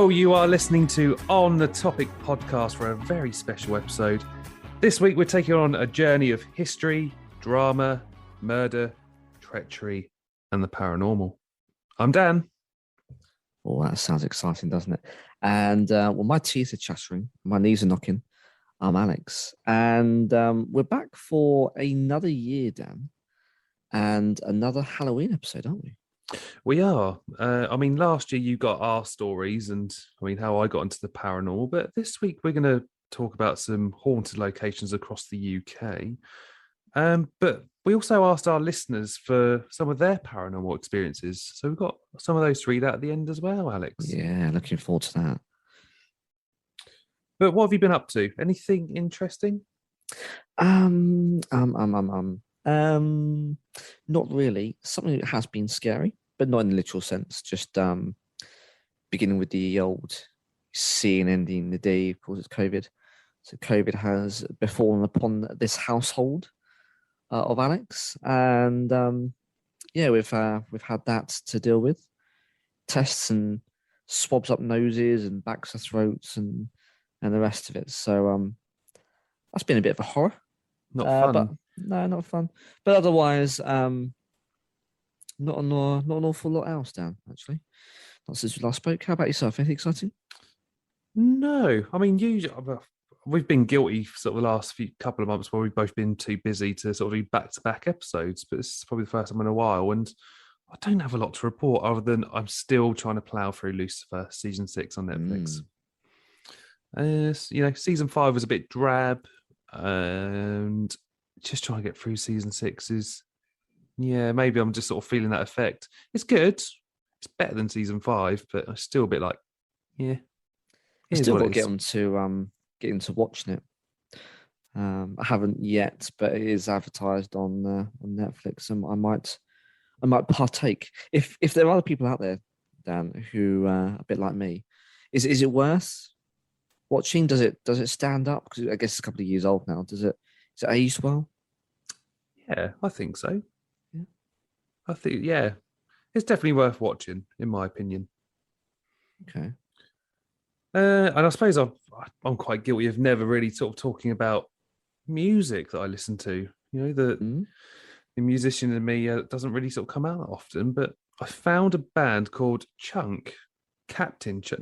Hello, you are listening to On the Topic podcast for a very special episode. This week we're taking on a journey of history, drama, murder, treachery, and the paranormal. I'm Dan. Oh, that sounds exciting, doesn't it? And my teeth are chattering, my knees are knocking. I'm Alex, and we're back for another year, Dan, and another Halloween episode, aren't we? We are. Last year you got our stories and how I got into the paranormal, but this week we're going to talk about some haunted locations across the UK. But we also asked our listeners for some of their paranormal experiences. So we've got some of those to read out at the end as well, Alex. Yeah, looking forward to that. But what have you been up to? Anything interesting? Not really. Something that has been scary, but not in the literal sense. Just beginning with the old C and ending the D. Of course, it's COVID. So COVID has befallen upon this household of Alex, and we've had that to deal with. Tests and swabs up noses and backs of throats and the rest of it. So that's been a bit of a horror. Not fun. But no, not fun. But otherwise, not an awful lot else, Dan, actually. Not since we last spoke. How about yourself? Anything exciting? No. Usually we've been guilty for sort of the last couple of months where we've both been too busy to sort of do back-to-back episodes, but this is probably the first time in a while, and I don't have a lot to report other than I'm still trying to plough through Lucifer season 6 on Netflix. Season 5 was a bit drab, and just trying to get through season 6 is, maybe I'm just sort of feeling that effect. It's good. It's better than season 5, but I'm still a bit like, I still got to get into watching it. I haven't yet, but it is advertised on Netflix, and I might partake. If there are other people out there, Dan, who are a bit like me, is it worth watching? Does it stand up? Because I guess it's a couple of years old now. Is it aged well? Yeah, I think so. Yeah. I think, it's definitely worth watching, in my opinion. Okay. And I suppose I'm quite guilty of never really sort of talking about music that I listen to. The musician in me doesn't really sort of come out often, but I found a band called Chunk. Captain Chunk.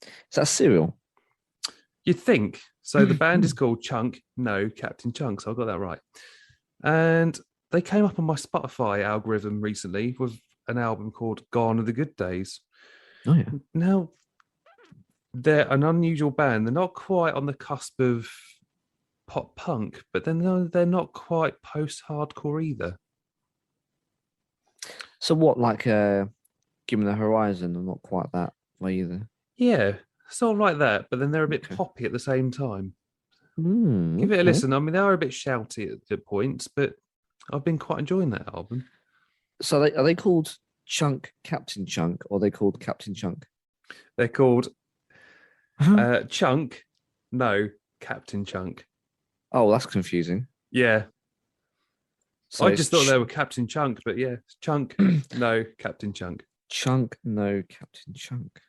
Is that cereal? You'd think. So the band is called Chunk, Captain Chunk. So I got that right. And they came up on my Spotify algorithm recently with an album called Gone Are the Good Days. Oh, yeah. Now, they're an unusual band. They're not quite on the cusp of pop punk, but then they're not quite post-hardcore either. So what, like Given the Horizon, and not quite that way either? Yeah, sort of like that, but then they're a bit poppy at the same time. Give it a listen. They are a bit shouty at points, but I've been quite enjoying that album. So are they called Chunk Captain Chunk, or are they called Captain Chunk? They're called Chunk, Captain Chunk. Oh, that's confusing. Yeah. So I just thought they were Captain Chunk, but yeah, Chunk, Captain Chunk. Chunk, Captain Chunk.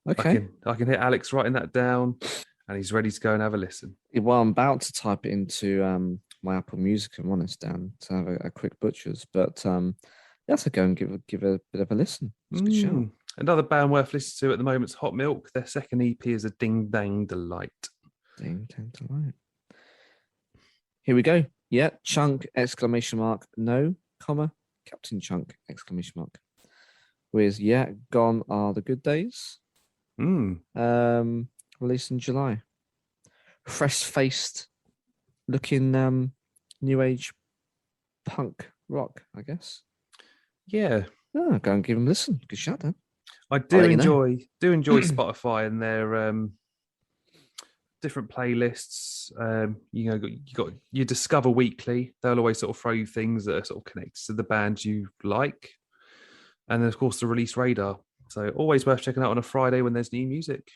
Okay. I can hear Alex writing that down, and he's ready to go and have a listen. Well, I'm about to type it into my Apple Music, I'm honest, Dan, to have a quick butcher's. But so go and give a bit of a listen. It's a good show. Another band worth listening to at the moment is Hot Milk. Their second EP is a Ding Dang Delight. Ding Dang Delight. Here we go. Yeah, Chunk, ! No, Captain Chunk, ! With, Gone Are the Good Days. Released in July. Fresh-faced looking new age punk rock, I guess. Yeah. Oh, go and give them a listen. Good shout, Dan. I do enjoy Spotify and their different playlists. You Discover Weekly. They'll always sort of throw you things that are sort of connected to the band you like. And then, of course, the release radar. So always worth checking out on a Friday when there's new music.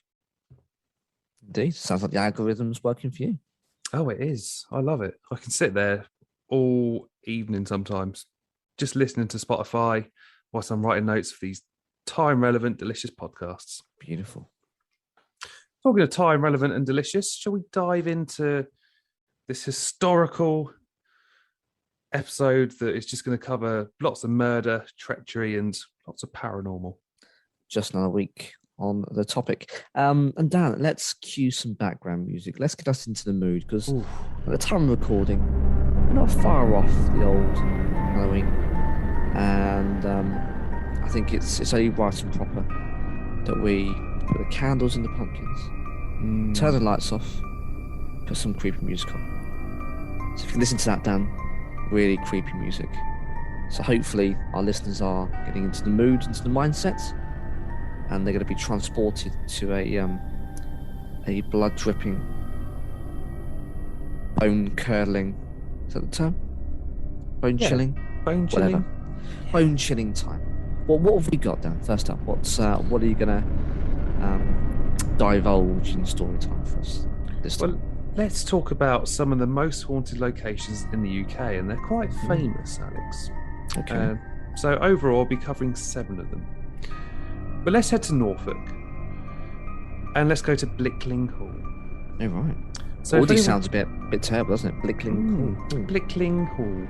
Indeed. Sounds like the algorithm's working for you. Oh, it is. I love it. I can sit there all evening sometimes just listening to Spotify whilst I'm writing notes for these time relevant, delicious podcasts. Beautiful. Talking of time relevant and delicious, shall we dive into this historical episode that is just going to cover lots of murder, treachery, and lots of paranormal? Just another week on the topic. And Dan, let's cue some background music. Let's get us into the mood, because at the time of recording, we're not far off the old Halloween. And I think it's only right and proper that we put the candles in the pumpkins, turn the lights off, put some creepy music on. So if you can listen to that, Dan, really creepy music. So hopefully our listeners are getting into the mood, into the mindset, and they're going to be transported to a blood-dripping, bone-curdling, is that the term? Bone-chilling? Bone-chilling? Whatever. Bone-chilling time. What have we got, Dan? First up, what are you going to divulge in story time for us this time? Well, let's talk about some of the most haunted locations in the UK, and they're quite famous, Alex. Okay. So overall, I'll be covering 7 of them. But let's head to Norfolk, and let's go to Blickling Hall. Oh, right. So Already sounds a bit terrible, doesn't it? Blickling Hall. Blickling Hall.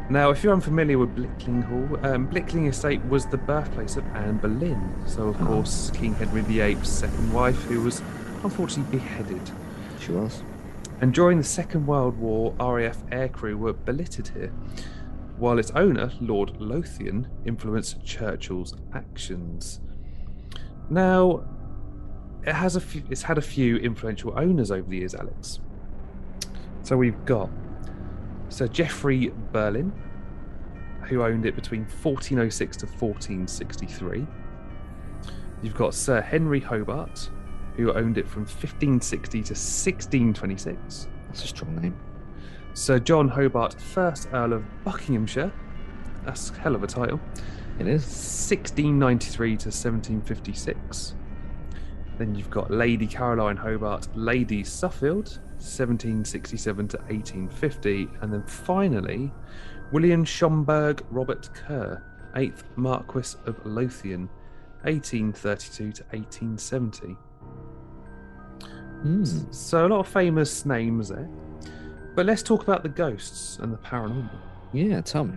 Now, if you're unfamiliar with Blickling Hall, Blickling Estate was the birthplace of Anne Boleyn. So, of course, King Henry VIII's second wife, who was unfortunately beheaded. She was. And during the Second World War, RAF aircrew were billeted here, while its owner, Lord Lothian, influenced Churchill's actions. Now, it's had a few influential owners over the years, Alex. So we've got Sir Geoffrey Berlin, who owned it between 1406 to 1463. You've got Sir Henry Hobart, who owned it from 1560 to 1626. That's a strong name. Sir John Hobart, 1st Earl of Buckinghamshire. That's a hell of a title. It is. 1693 to 1756. Then you've got Lady Caroline Hobart, Lady Suffield, 1767 to 1850. And then finally, William Schomburg Robert Kerr, 8th Marquis of Lothian, 1832 to 1870. So a lot of famous names there. But let's talk about the ghosts and the paranormal. Yeah, tell me.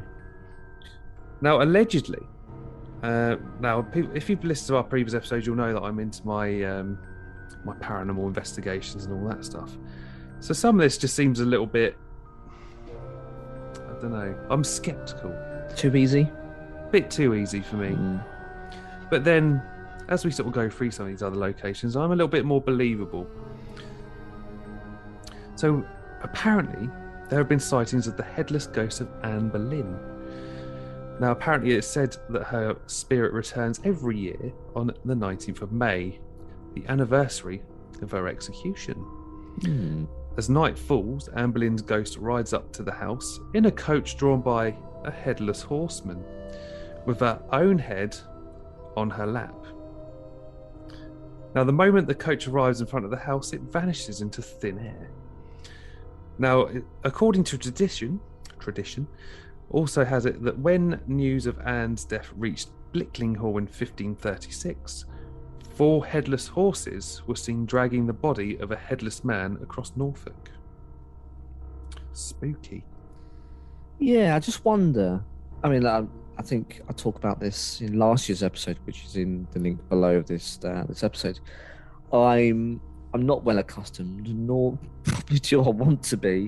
Now, allegedly, if you've listened to our previous episodes, you'll know that I'm into my my paranormal investigations and all that stuff. So some of this just seems a little bit, I don't know, I'm skeptical. Too easy? Bit too easy for me. But then, as we sort of go through some of these other locations, I'm a little bit more believable. So, apparently, there have been sightings of the headless ghost of Anne Boleyn. Now, apparently, it's said that her spirit returns every year on the 19th of May, the anniversary of her execution. As night falls, Anne Boleyn's ghost rides up to the house in a coach drawn by a headless horseman, with her own head on her lap. Now, the moment the coach arrives in front of the house, it vanishes into thin air. Now, according to tradition also has it that when news of Anne's death reached Blickling Hall in 1536, 4 headless horses were seen dragging the body of a headless man across Norfolk. Spooky. Yeah, I just wonder. I mean, I think I talked about this in last year's episode, which is in the link below this episode. I'm not well accustomed, nor probably do I want to be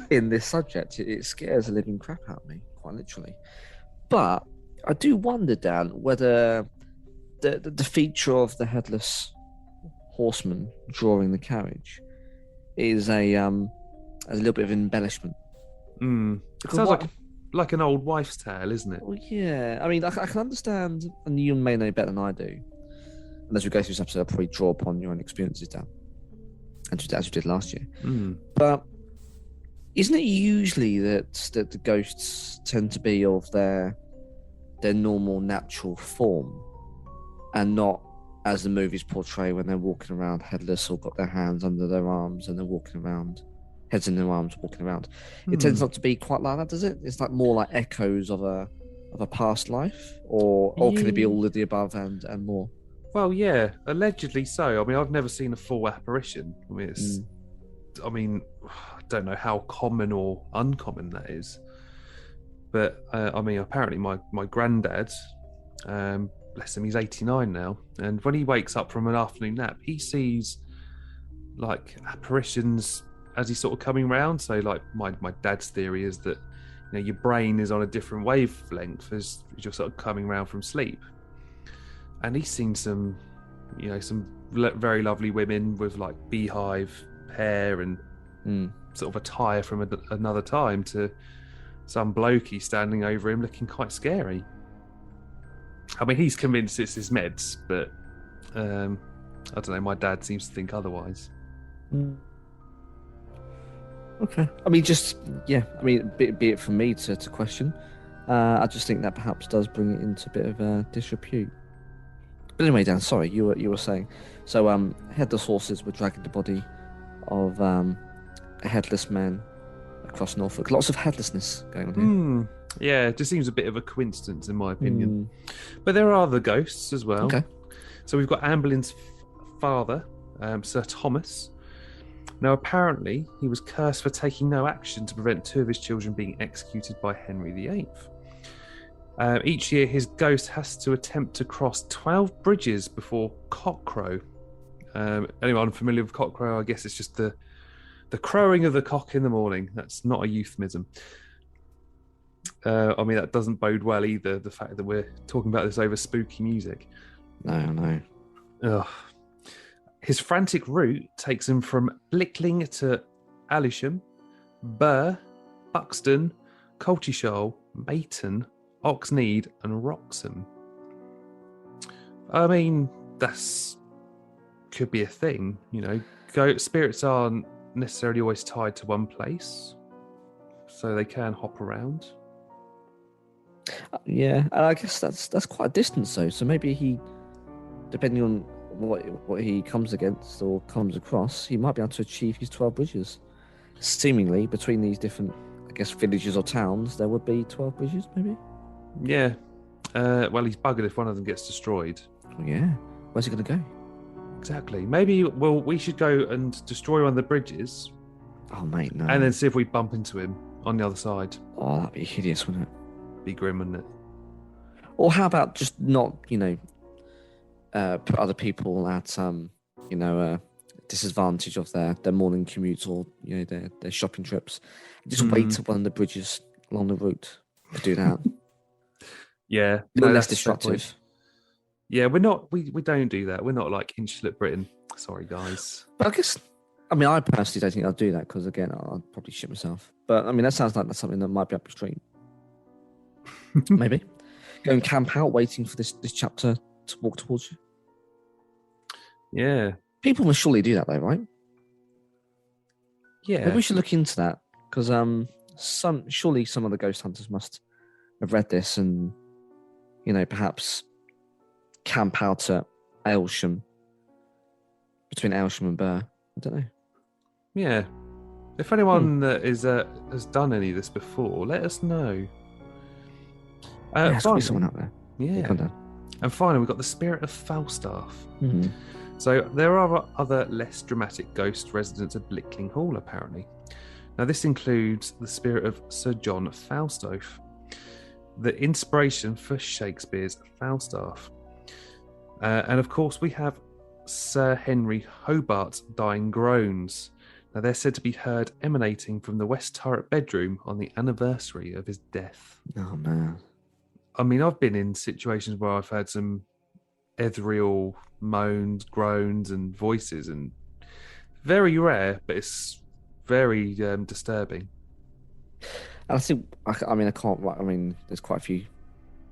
in this subject. It scares the living crap out of me, quite literally. But I do wonder, Dan, whether the feature of the headless horseman drawing the carriage is a little bit of embellishment. It sounds like an old wife's tale, isn't it? Well, yeah. I mean, I can understand, and you may know better than I do. And as we go through this episode, I'll probably draw upon your own experiences, Dan, as you did last year. But isn't it usually that the ghosts tend to be of their normal, natural form, and not as the movies portray when they're walking around headless or got their hands under their arms and they're walking around, heads in their arms, walking around? It tends not to be quite like that, does it? It's like more like echoes of a of a past life, or can it be all of the above and more? Well, yeah, allegedly so. I mean, I've never seen a full apparition. I mean, I don't know how common or uncommon that is. But I mean, apparently my granddad, bless him, he's 89 now, and when he wakes up from an afternoon nap, he sees like apparitions as he's sort of coming round. So, like my dad's theory is that your brain is on a different wavelength as you're sort of coming round from sleep, and he's seen some very lovely women with like beehive hair and sort of attire from another time to some blokey standing over him looking quite scary. I mean, he's convinced it's his meds, but I don't know, my dad seems to think otherwise. Okay. I mean, be it for me to question. I just think that perhaps does bring it into a bit of disrepute. But anyway, Dan, sorry, you were saying. So, headless horses were dragging the body of a headless man across Norfolk. Lots of headlessness going on here. Yeah, it just seems a bit of a coincidence in my opinion. But there are other ghosts as well. Okay. So we've got Anne Boleyn's father, Sir Thomas. Now, apparently, he was cursed for taking no action to prevent 2 of his children being executed by Henry VIII. Each year, his ghost has to attempt to cross 12 bridges before cockcrow. Anyone familiar with cockcrow? I guess it's just the crowing of the cock in the morning. That's not a euphemism. I mean, that doesn't bode well either, the fact that we're talking about this over spooky music. No. Ugh. His frantic route takes him from Blickling to Aylsham, Burr, Buxton, Coltishall, Mayton, Oxnead, and Wroxham. I mean, could be a thing, Spirits aren't necessarily always tied to one place, so they can hop around. Yeah, and I guess that's quite a distance though. So maybe he, depending on what he comes against or comes across, he might be able to achieve his 12 bridges. Seemingly, between these different, I guess, villages or towns, there would be 12 bridges, maybe. Yeah. Well, he's buggered if one of them gets destroyed. Oh, yeah. Where's he going to go? Exactly. Maybe, we should go and destroy one of the bridges. Oh, mate, no. And then see if we bump into him on the other side. Oh, that'd be hideous, wouldn't it? Be grim, wouldn't it? Or how about just not, put other people at, disadvantage of their morning commute or, their shopping trips. Just wait at one of the bridges along the route to do that. Yeah. Less disruptive. Yeah, we don't do that. We're not like Insulet Britain. Sorry, guys. But I guess, I personally don't think I'll do that because, again, I'll probably shit myself. But, that sounds like that's something that might be up the street. Maybe. Go and camp out waiting for this chapter to walk towards you. Yeah. People must surely do that, though, right? Yeah. Maybe we should look into that because surely some of the ghost hunters must have read this and, perhaps camp out at Aylsham, between Aylsham and Burr. I don't know. Yeah. If anyone has done any of this before, let us know. There's got to be someone out there. Yeah. And finally, we've got the spirit of Falstaff. Mm-hmm. So there are other less dramatic ghost residents of Blickling Hall, apparently. Now, this includes the spirit of Sir John Falstaff, the inspiration for Shakespeare's Falstaff. And of course, we have Sir Henry Hobart's dying groans. Now, they're said to be heard emanating from the West Turret bedroom on the anniversary of his death. Oh, man. I mean, I've been in situations where I've had some ethereal moans, groans, and voices, and very rare, but it's very disturbing. And I think, I can't, there's quite a few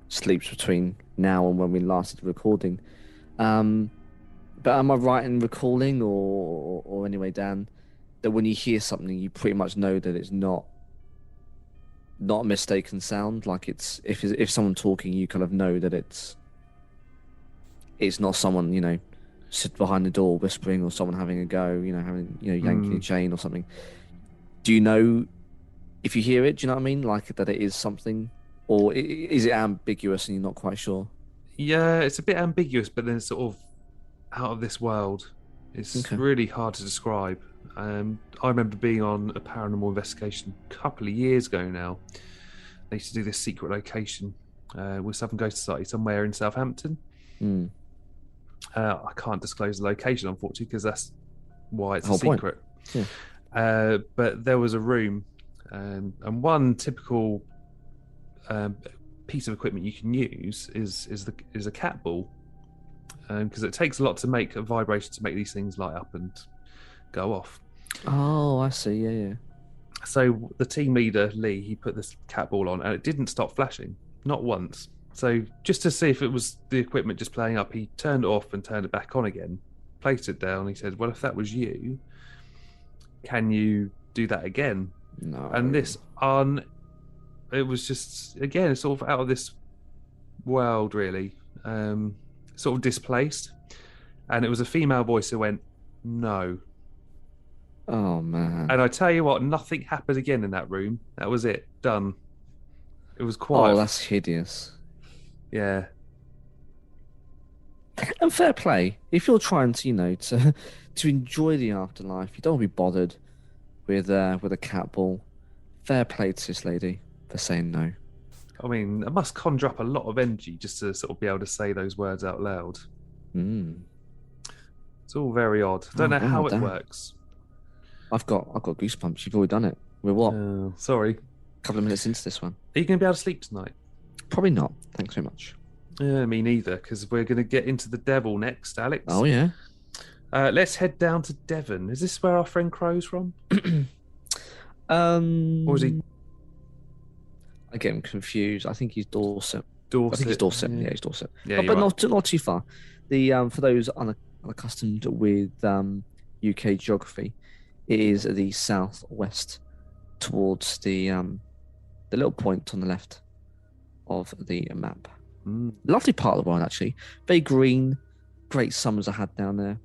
sleeps between now and when we last did recording. But am I right in recalling, or anyway, Dan, that when you hear something, you pretty much know that it's not a mistaken sound? Like if someone talking, you kind of know that it's not someone, sit behind the door whispering, or someone having a go, yanking a chain or something. Do you know if you hear it? Do you know what I mean? Like that it is something Or is it ambiguous and you're not quite sure? Yeah, it's a bit ambiguous, but then it's sort of out of this world. It's Okay. really hard to describe. I remember being on a paranormal investigation a couple of years ago now. They used to do this secret location with Southern Ghost Society somewhere in Southampton. Mm. I can't disclose the location, unfortunately, because that's why it's The a whole point. secret. Yeah. But there was a room, and one typical piece of equipment you can use is a cat ball, because it takes a lot to make a vibration to make these things light up and go off. Oh, I see. Yeah, yeah. So the team leader Lee, he put this cat ball on, and it didn't stop flashing, not once. So just to see if it was the equipment just playing up, he turned it off and turned it back on again, placed it down. He said, "Well, if that was you, can you do that again?" No. And it was just again sort of out of this world, really, sort of displaced. And it was a female voice who went, "No." Oh man. And I tell you what, nothing happened again in that room. That was it, done. It was Oh, quiet. that's hideous. Yeah. And fair play. If you're trying to, to enjoy the afterlife, you don't want to be bothered with a cat ball. Fair play to this lady for saying no. I mean, it must conjure up a lot of energy just to sort of be able to say those words out loud. Mm. It's all very odd. I don't know how it damn. works. I've got goosebumps. You've already done it. We're what? Sorry. A couple of minutes into this one. Are you going to be able to sleep tonight? Probably not. Thanks very much. Yeah, me neither, because we're going to get into the devil next, Alex. Oh yeah. Let's head down to Devon. Is this where our friend Crow's from? Or is he I get him confused. I think he's Dorset. Dorset? I think he's Dorset. Yeah, he's Dorset. Yeah, but right. not too far. The for those unaccustomed with UK geography, it is the southwest towards the little point on the left of the map. Lovely part of the world, actually. Very green. Great summers I had down there.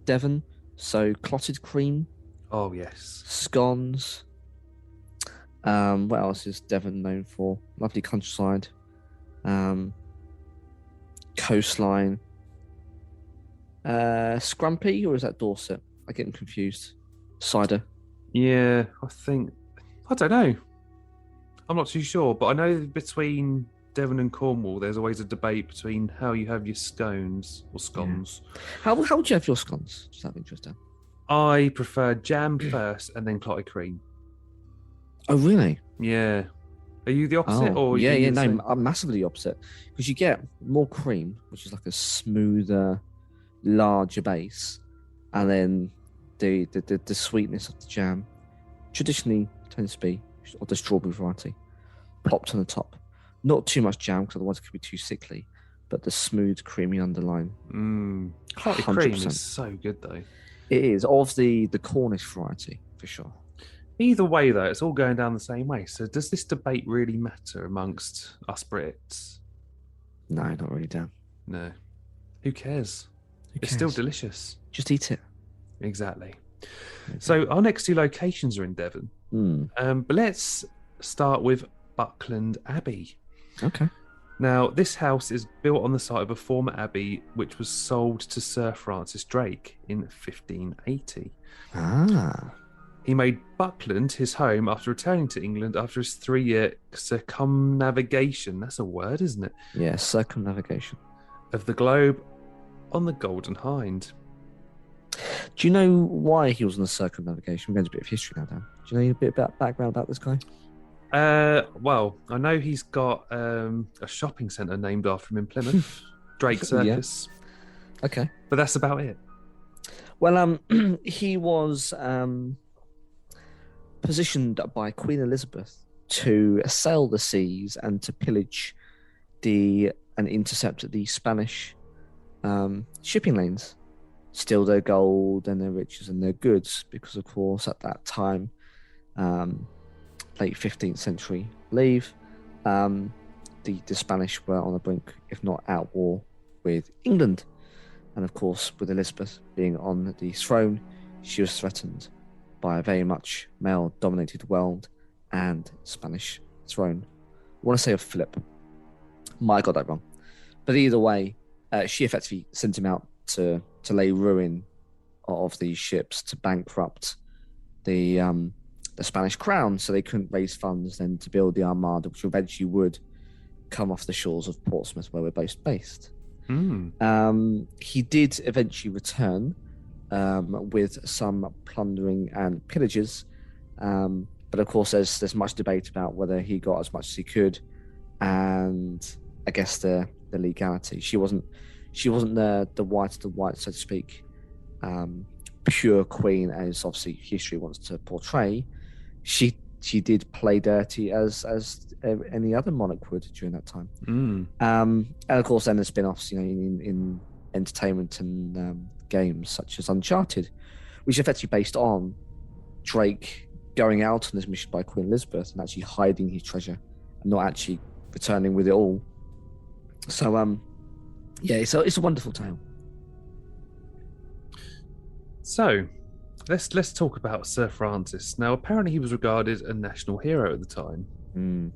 Devon, so clotted cream. Oh, yes. Scones. What else is Devon known for? Lovely countryside. Coastline. Scrumpy, or is that Dorset? I get them confused. Cider. Yeah, I don't know. I'm not too sure, but I know between Devon and Cornwall, there's always a debate between how you have your scones or scones. Yeah. How would you have your scones? Just out of interest, Dan. I prefer jam first and then clotted cream. Oh, really? Yeah. Are you the opposite? Oh, or yeah. No, I'm massively the opposite. Because you get more cream, which is like a smoother, larger base, and then the sweetness of the jam traditionally tends to be of the strawberry variety, plopped on the top. Not too much jam, because otherwise it could be too sickly, but the smooth, creamy underline. Clotted cream is so good, though. It is, of the Cornish variety, for sure. Either way, though, it's all going down the same way. So does this debate really matter amongst us Brits? No, not really, Dan. No. Who cares? It's still delicious. Just eat it. Exactly. Okay. So our next two locations are in Devon. But let's start with Buckland Abbey. Okay. Now, this house is built on the site of a former abbey which was sold to Sir Francis Drake in 1580. He made Buckland his home after returning to England after his 3-year circumnavigation. That's a word, isn't it? Yeah, circumnavigation. Of the globe on the Golden Hind. Do you know why he was on the circumnavigation? We're going to a bit of history now, Dan. Do you know a bit about background about this guy? Well, I know he's got a shopping centre named after him in Plymouth, Drake Circus. Yeah. Okay. But that's about it. Well, he was positioned by Queen Elizabeth to sail the seas and to pillage and intercept the Spanish shipping lanes, steal their gold and their riches and their goods, because, of course, at that time, late 15th century, the Spanish were on the brink, if not at war, with England. And, of course, with Elizabeth being on the throne, she was threatened by a very much male-dominated world and Spanish throne. I want to say of Philip. Might have got that wrong. But either way, she effectively sent him out to lay ruin of these ships, to bankrupt the Spanish crown, so they couldn't raise funds then to build the Armada, which eventually would come off the shores of Portsmouth, where we're both based. He did eventually return with some plundering and pillages, but of course there's much debate about whether he got as much as he could, and I guess the legality. She wasn't the white of the white, so to speak, pure queen as obviously history wants to portray. She did play dirty as any other monarch would during that time. And of course then the spin-offs, in entertainment and games such as Uncharted, which is effectively based on Drake going out on this mission by Queen Elizabeth and actually hiding his treasure and not actually returning with it all. So it's a wonderful tale. So let's talk about Sir Francis. Now, apparently he was regarded a national hero at the time,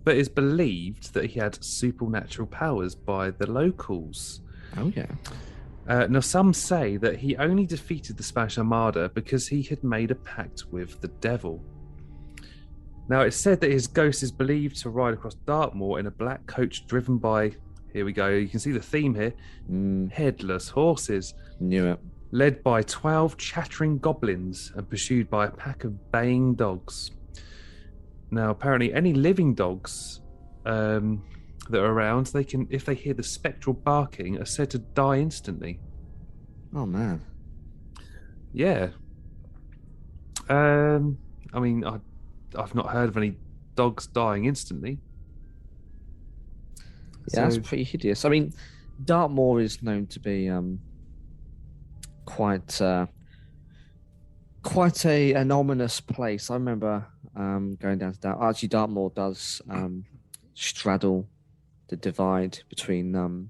but it's believed that he had supernatural powers by the locals. Oh yeah. Now, some say that he only defeated the Spanish Armada because he had made a pact with the devil. Now, it's said that his ghost is believed to ride across Dartmoor in a black coach driven by, here we go, you can see the theme here, headless horses. Knew it. Led by 12 chattering goblins and pursued by a pack of baying dogs. Now, apparently, any living dogs that are around, they can, if they hear the spectral barking, are said to die instantly. Oh man. Yeah. I mean, I've not heard of any dogs dying instantly. Yeah, that's pretty hideous. I mean, Dartmoor is known to be quite an ominous place. I remember going down to Dartmoor. Actually, Dartmoor does straddle the divide between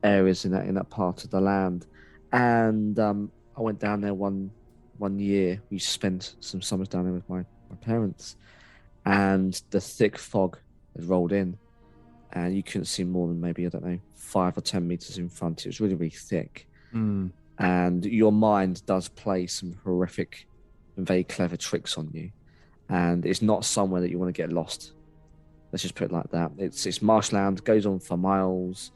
areas in that part of the land, and I went down there one year. We spent some summers down there with my parents, and the thick fog had rolled in, and you couldn't see more than maybe, I don't know, 5 or 10 meters in front. It was really, really thick. And your mind does play some horrific and very clever tricks on you, and it's not somewhere that you want to get lost. Let's just put it like that. It's marshland, goes on for miles.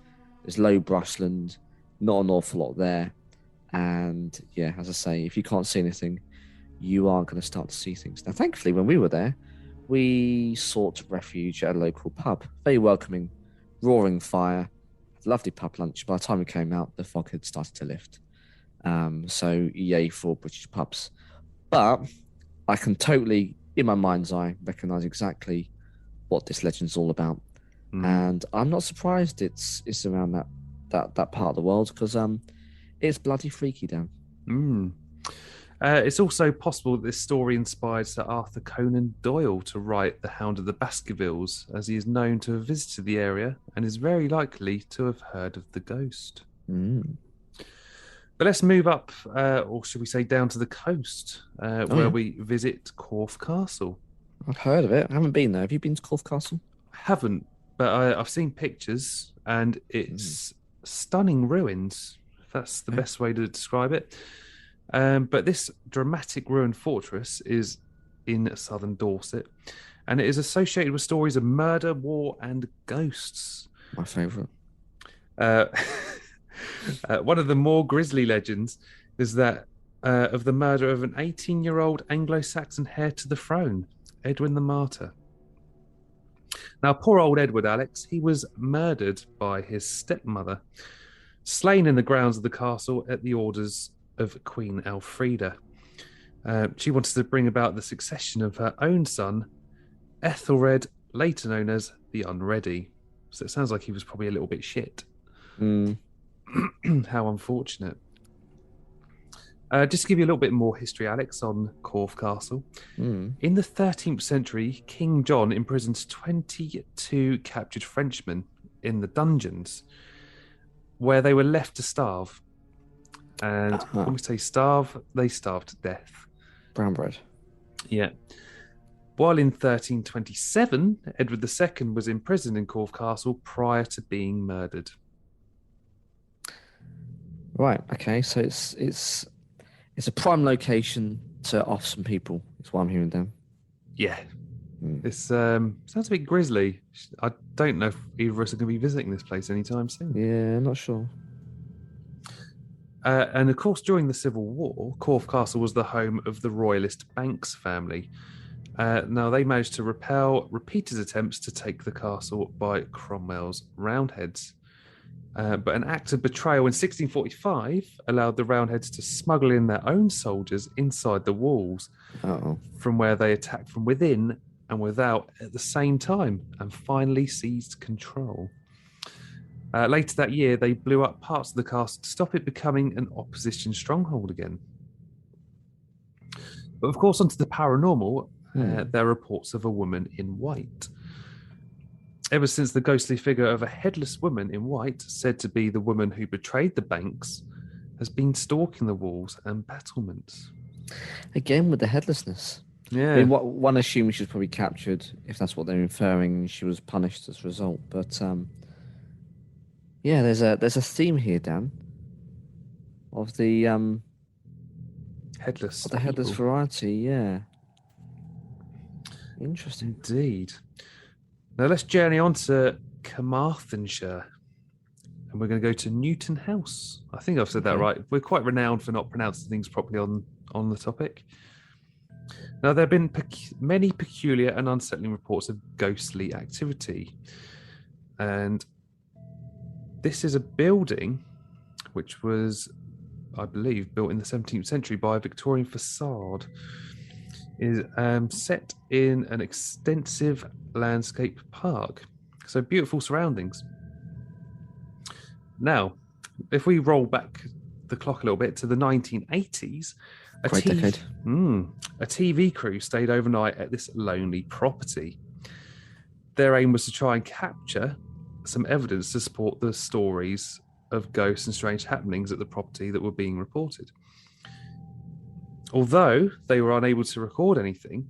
There's low brushland, not an awful lot there, and yeah, as I say, if you can't see anything, you are going to start to see things. Now, thankfully, when we were there, we sought refuge at a local pub. Very welcoming, roaring fire, lovely pub lunch. By the time we came out, the fog had started to lift. So yay for British pubs. But I can totally, in my mind's eye, recognise exactly what this legend's all about. And I'm not surprised it's around that part of the world, because it's bloody freaky down. It's also possible that this story inspired Sir Arthur Conan Doyle to write The Hound of the Baskervilles, as he is known to have visited the area and is very likely to have heard of the ghost. But let's move up, or should we say down to the coast, where we visit Corfe Castle. I've heard of it. I haven't been there. Have you been to Corfe Castle? I haven't, but I've seen pictures, and it's stunning ruins. If that's the best way to describe it. But this dramatic ruined fortress is in southern Dorset, and it is associated with stories of murder, war, and ghosts. My favourite. One of the more grisly legends is that of the murder of an 18-year-old Anglo-Saxon heir to the throne, Edwin the Martyr. Now, poor old Edward, Alex, he was murdered by his stepmother, slain in the grounds of the castle at the orders of Queen Elfrida. She wanted to bring about the succession of her own son, Ethelred, later known as the Unready. So it sounds like he was probably a little bit shit. How unfortunate. Just to give you a little bit more history, Alex, on Corfe Castle. In the 13th century, King John imprisoned 22 captured Frenchmen in the dungeons, where they were left to starve. And when we say starve, they starved to death. Brown bread. Yeah. While in 1327, Edward II was imprisoned in Corfe Castle prior to being murdered. Right. Okay. So it's a prime location to off some people. Is what I'm hearing, Dan. Yeah. This sounds a bit grisly. I don't know if either of us are going to be visiting this place anytime soon. Yeah, not sure. And of course, during the Civil War, Corfe Castle was the home of the Royalist Banks family. Now, they managed to repel repeated attempts to take the castle by Cromwell's Roundheads. But an act of betrayal in 1645 allowed the Roundheads to smuggle in their own soldiers inside the walls, from where they attacked from within and without at the same time, and finally seized control. Later that year, they blew up parts of the castle to stop it becoming an opposition stronghold again. But of course, onto the paranormal, there are reports of a woman in white. Ever since the ghostly figure of a headless woman in white, said to be the woman who betrayed the Banks, has been stalking the walls and battlements. Again, with the headlessness. Yeah. I mean, one assumes she was probably captured, if that's what they're inferring, and she was punished as a result. But yeah, there's a theme here, Dan, of the headless. Of the headless variety. Yeah. Interesting. Indeed. Now let's journey on to Carmarthenshire, and we're going to go to Newton House. I think I've said that right. We're quite renowned for not pronouncing things properly on the topic. Now, there have been many peculiar and unsettling reports of ghostly activity. And this is a building which was, I believe, built in the 17th century by a Victorian facade. It is set in an extensive landscape park. So beautiful surroundings. Now, if we roll back the clock a little bit to the 1980s, a TV crew stayed overnight at this lonely property. Their aim was to try and capture some evidence to support the stories of ghosts and strange happenings at the property that were being reported. Although they were unable to record anything,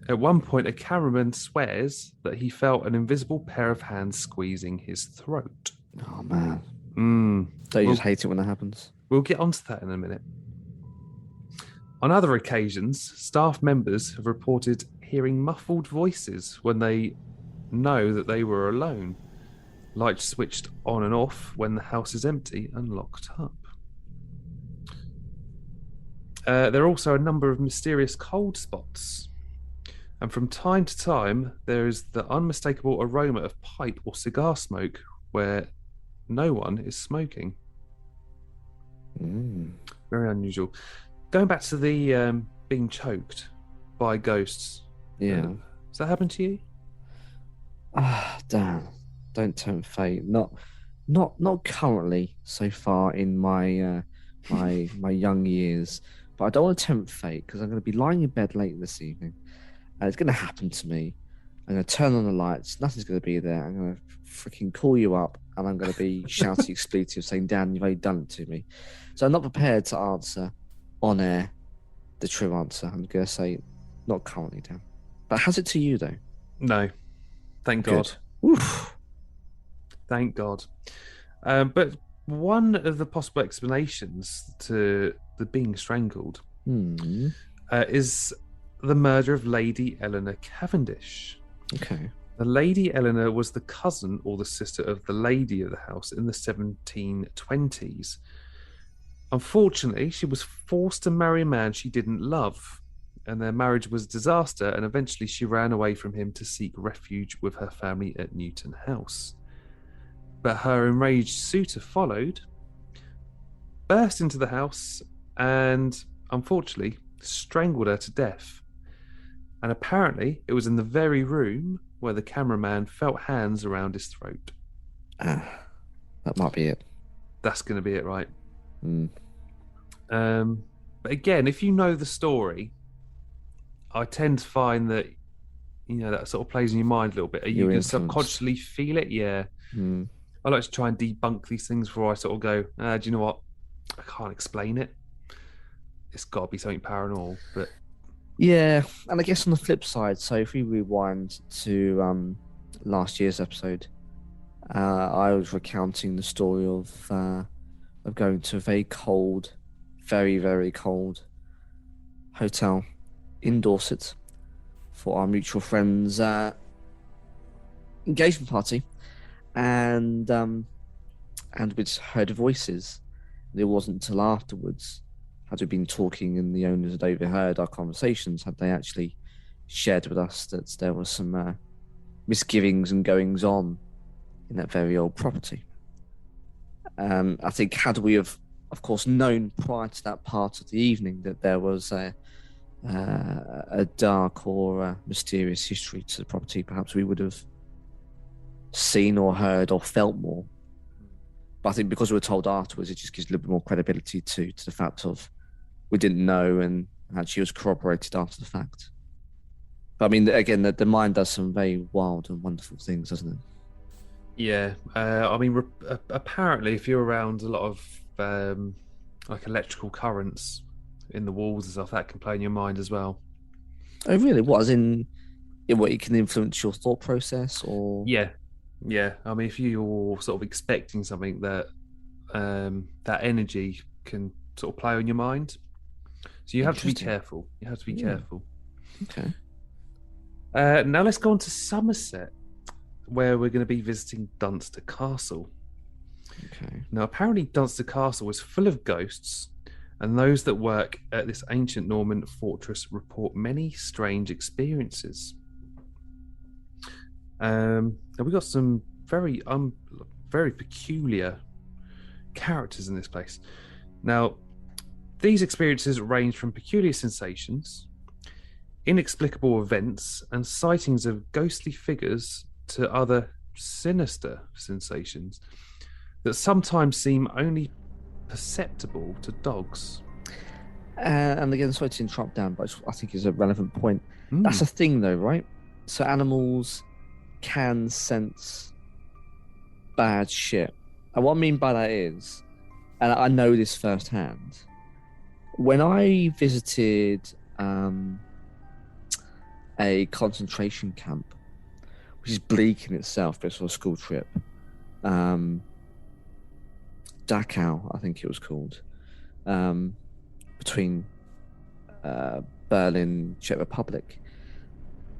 at one point a cameraman swears that he felt an invisible pair of hands squeezing his throat. Oh, man. Don't you just hate it when that happens? We'll get onto that in a minute. On other occasions, staff members have reported hearing muffled voices when they know that they were alone. Lights switched on and off when the house is empty and locked up. There are also a number of mysterious cold spots. And from time to time, there is the unmistakable aroma of pipe or cigar smoke where no one is smoking. Very unusual. Going back to the being choked by ghosts. Yeah. Has that happened to you? Damn. Don't tempt fate. Not currently so far in my my young years. But I don't want to tempt fate because I'm going to be lying in bed late this evening. And it's going to happen to me. I'm going to turn on the lights. Nothing's going to be there. I'm going to freaking call you up and I'm going to be shouting expletives saying, Dan, you've already done it to me. So I'm not prepared to answer on air the true answer. I'm going to say, not currently, Dan. But has it to you, though? No. Thank God. Oof. Thank God. But one of the possible explanations to the being strangled is the murder of Lady Eleanor Cavendish. Okay. The Lady Eleanor was the cousin or the sister of the lady of the house in the 1720s. Unfortunately, she was forced to marry a man she didn't love, and their marriage was a disaster, and eventually she ran away from him to seek refuge with her family at Newton House. But her enraged suitor followed, burst into the house, and unfortunately strangled her to death. And apparently it was in the very room where the cameraman felt hands around his throat. That might be it. That's going to be it, right? But again, if you know the story, I tend to find that, you know, that sort of plays in your mind a little bit. Are you going to subconsciously feel it? Yeah. I like to try and debunk these things before I sort of go, do you know what? I can't explain it. It's got to be something paranormal. But Yeah, and I guess on the flip side, so if we rewind to last year's episode, I was recounting the story of going to a very cold, very, very cold hotel in Dorset for our mutual friend's engagement party, and we'd heard voices. And it wasn't until afterwards, had we been talking and the owners had overheard our conversations, had they actually shared with us that there was some misgivings and goings on in that very old property. I think had we have, of course, known prior to that part of the evening that there was a dark or mysterious history to the property, perhaps we would have seen or heard or felt more. But I think because we were told afterwards, it just gives a little bit more credibility to the fact of we didn't know and actually was corroborated after the fact. But I mean, again, the mind does some very wild and wonderful things, doesn't it? Yeah, I mean, apparently, if you're around a lot of like electrical currents in the walls and stuff, that can play in your mind as well. Oh, really? What, as in what it can influence your thought process, or? Yeah, yeah. I mean, if you're sort of expecting something that energy can sort of play on your mind, so you have to be Interesting. careful. You have to be Yeah. careful. Okay. Now let's go on to Somerset, where we're going to be visiting Dunster Castle. Okay. Now, apparently, Dunster Castle is full of ghosts, and those that work at this ancient Norman fortress report many strange experiences. And we've got some very peculiar characters in this place. Now, these experiences range from peculiar sensations, inexplicable events, and sightings of ghostly figures to other sinister sensations that sometimes seem only perceptible to dogs. And again, sorry to interrupt, Dan, but I think is a relevant point. That's Mm. a thing, though, right? So animals can sense bad shit. And what I mean by that is, and I know this firsthand, when I visited a concentration camp, which is bleak in itself, but it's for a school trip, Dachau, I think it was called, between Berlin, Czech Republic.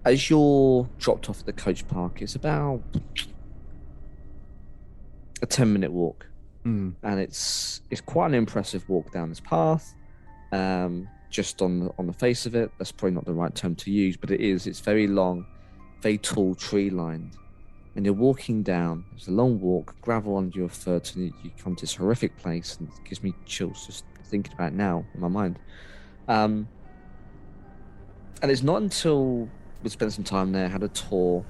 As you're dropped off at the coach park, it's about a 10-minute walk, Mm. and it's quite an impressive walk down this path. Just on the face of it, that's probably not the right term to use, but it is. It's very long, very tall, tree lined, and you're walking down. It's a long walk, gravel under your foot, and you come to this horrific place, and it gives me chills just thinking about it now in my mind. And it's not until we spent some time there, had a tour,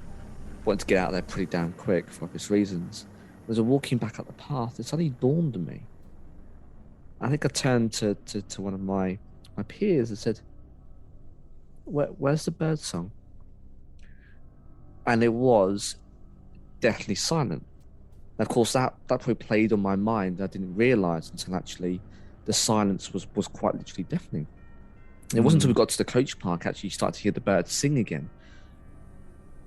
wanted to get out of there pretty damn quick for obvious reasons. As I was walking back up the path, it suddenly dawned on me. I think I turned to one of my peers and said, where's the bird song? And it was deathly silent. And of course, that probably played on my mind. I didn't realize until actually the silence was quite literally deafening. It wasn't until we got to the coach park actually you start to hear the birds sing again.